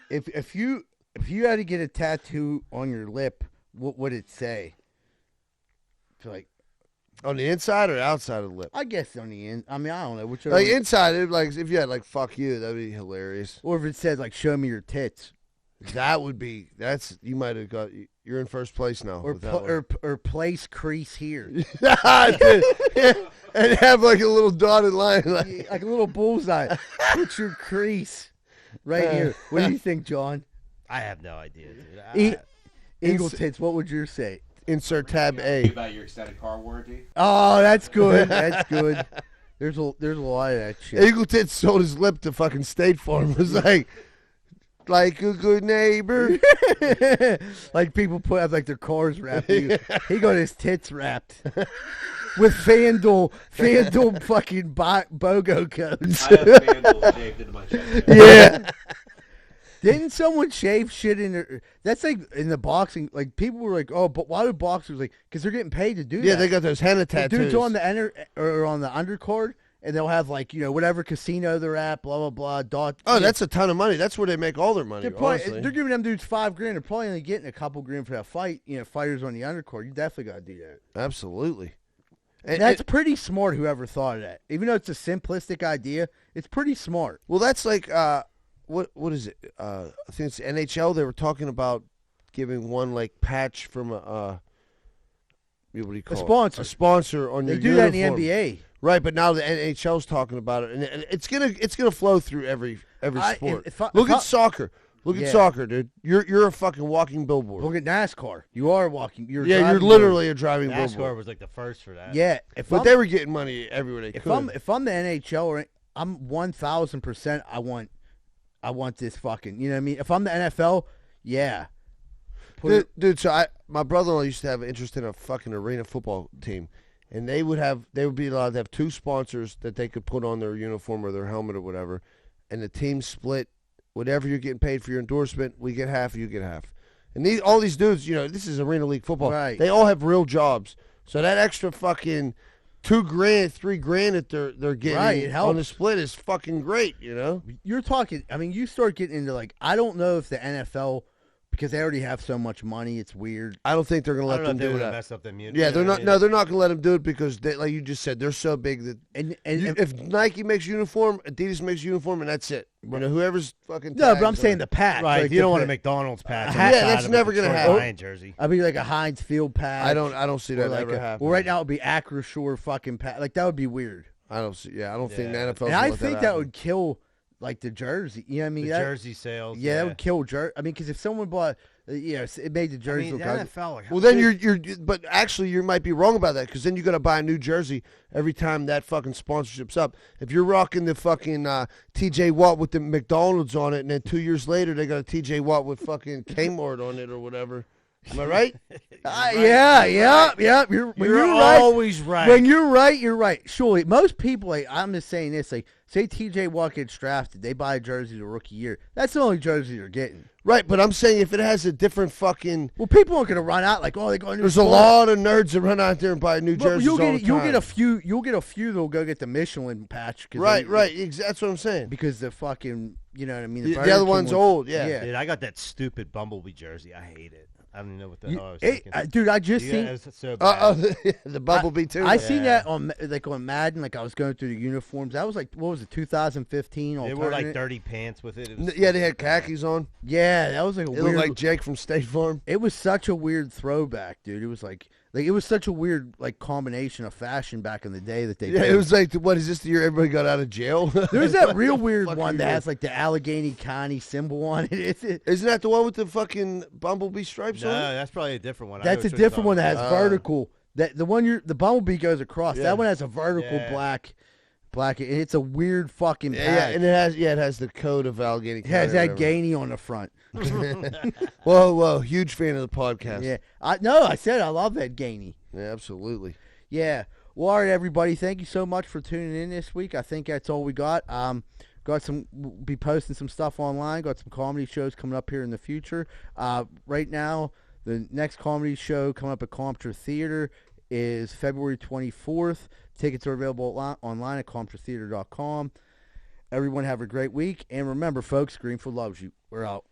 If you had to get a tattoo on your lip, what would it say? Like on the inside or outside of the lip? I guess on the end. I mean, I don't know. Whichever. Like inside, like if you had like "fuck you," that'd be hilarious. Or if it said like "show me your tits." That would be. You might have got. You're in first place now. Or place crease here. Dude, and have like a little dotted line, like a little bullseye. Put your crease right here. What do you think, John? I have no idea, dude. Eagle tits. What would yours say? Insert tab A. About your extended car warranty. Oh, that's good. That's good. There's a lot of that shit. Eagle Tits sold his lip to fucking State Farm. It was like a good neighbor. Like people have like their cars wrapped. He got his tits wrapped with FanDuel fucking BOGO codes. I have FanDuel shaved into my chest. Yeah. Didn't someone shave shit in their? That's like in the boxing. Like people were like, "Oh, but why do boxers like?" Because they're getting paid to do that. Yeah, they got those henna tattoos. Dudes on the undercard, and they'll have like whatever casino they're at, blah blah blah. That's a ton of money. That's where they make all their money. They're giving them dudes $5,000. They're probably only getting a couple grand for that fight. Fighters on the undercard. You definitely got to do that. Absolutely. And that's pretty smart. Whoever thought of that, even though it's a simplistic idea, it's pretty smart. Well, that's like what is it? I think it's NHL. They were talking about giving one like patch from a what do you call sponsor. A sponsor on your uniform. They do that in the NBA. Right, but now the NHL's talking about it, and it's gonna flow through every sport. Look at soccer. Look at soccer, dude. You're a fucking walking billboard. Look at NASCAR. You are walking. You're literally a driving NASCAR billboard. was like the first for that. Yeah, but they were getting money everywhere they could. If I'm the NHL, or I'm 1,000%. I want this fucking. You know what I mean? If I'm the NFL, yeah. Dude, so my brother-in-law used to have an interest in a fucking arena football team, and they would be allowed to have 2 sponsors that they could put on their uniform or their helmet or whatever, and the team split. Whatever you're getting paid for your endorsement, we get half, you get half. And all these dudes, this is Arena League football. Right. They all have real jobs. So that extra fucking $2,000, $3,000 that they're getting on the split is fucking great, You're talking, you start getting into I don't know if the NFL, because they already have so much money, it's weird. I don't think they're going to let them do that. Mess up the immunity. Yeah, they're not. No, they're not going to let them do it because, like you just said, they're so big that if Nike makes uniform, Adidas makes uniform, and that's it. Whoever's fucking. No, but I'm saying the patch. Right, you don't want a McDonald's patch. That's never going to happen. Lion jersey. Like a Heinz Field patch. I don't see that ever happen. Well, right now it would be Acrashore fucking patch. That would be weird. I don't think the NFL. And I think that would kill the jersey. You know what I mean? The jersey sales. Yeah, that would kill jersey. Because if someone bought. It made the jersey look good. NFL. Well, then but actually you might be wrong about that because then you got to buy a new jersey every time that fucking sponsorship's up. If you're rocking the fucking TJ Watt with the McDonald's on it, and then 2 years later they got a TJ Watt with fucking Kmart on it or whatever. Am I right? Yeah. You're always right. When you're right, you're right. Surely, most people, I'm just saying this, say TJ Watt gets drafted, they buy a jersey the rookie year. That's the only jersey you're getting. Right, but I'm saying if it has a different fucking... Well, people aren't going to run out they're going to... There's a lot of nerds that run out there and buy new jerseys all the time. You'll get a few that'll go get the Michelin patch. Right. That's what I'm saying. Because the fucking, you know what I mean? The other one's old, yeah. Dude, I got that stupid Bumblebee jersey. I hate it. I don't even know what the hell I was thinking. Dude, I just seen the Bumblebee too. I seen that on Madden. I was going through the uniforms. That was what was it? 2015. They were dirty pants with it. They had khakis on. Yeah, that was a weird. It looked like Jake from State Farm. It was such a weird throwback, dude. It was it was such a weird combination of fashion back in the day that they. Yeah, did. it was what is this the year everybody got out of jail? There's that real weird one that has the Allegheny County symbol on it. Isn't that the one with the fucking bumblebee stripes on it? No, that's probably a different one. That's a different one that has vertical. That the bumblebee goes across. Yeah. That one has a vertical black. And it's a weird fucking patch. Yeah, and it has the code of Allegheny County. It has that Gainey on the front. Whoa, huge fan of the podcast. Yeah, I said I love that Gainey. Yeah, absolutely. Yeah. Well, all right, everybody. Thank you so much for tuning in this week. I think that's all we got. We'll be posting some stuff online. Got some comedy shows coming up here in the future. Right now, the next comedy show coming up at Compton Theater is February 24th. Tickets are available online at comptontheater.com. Everyone have a great week. And remember, folks, Greenfield loves you. We're out.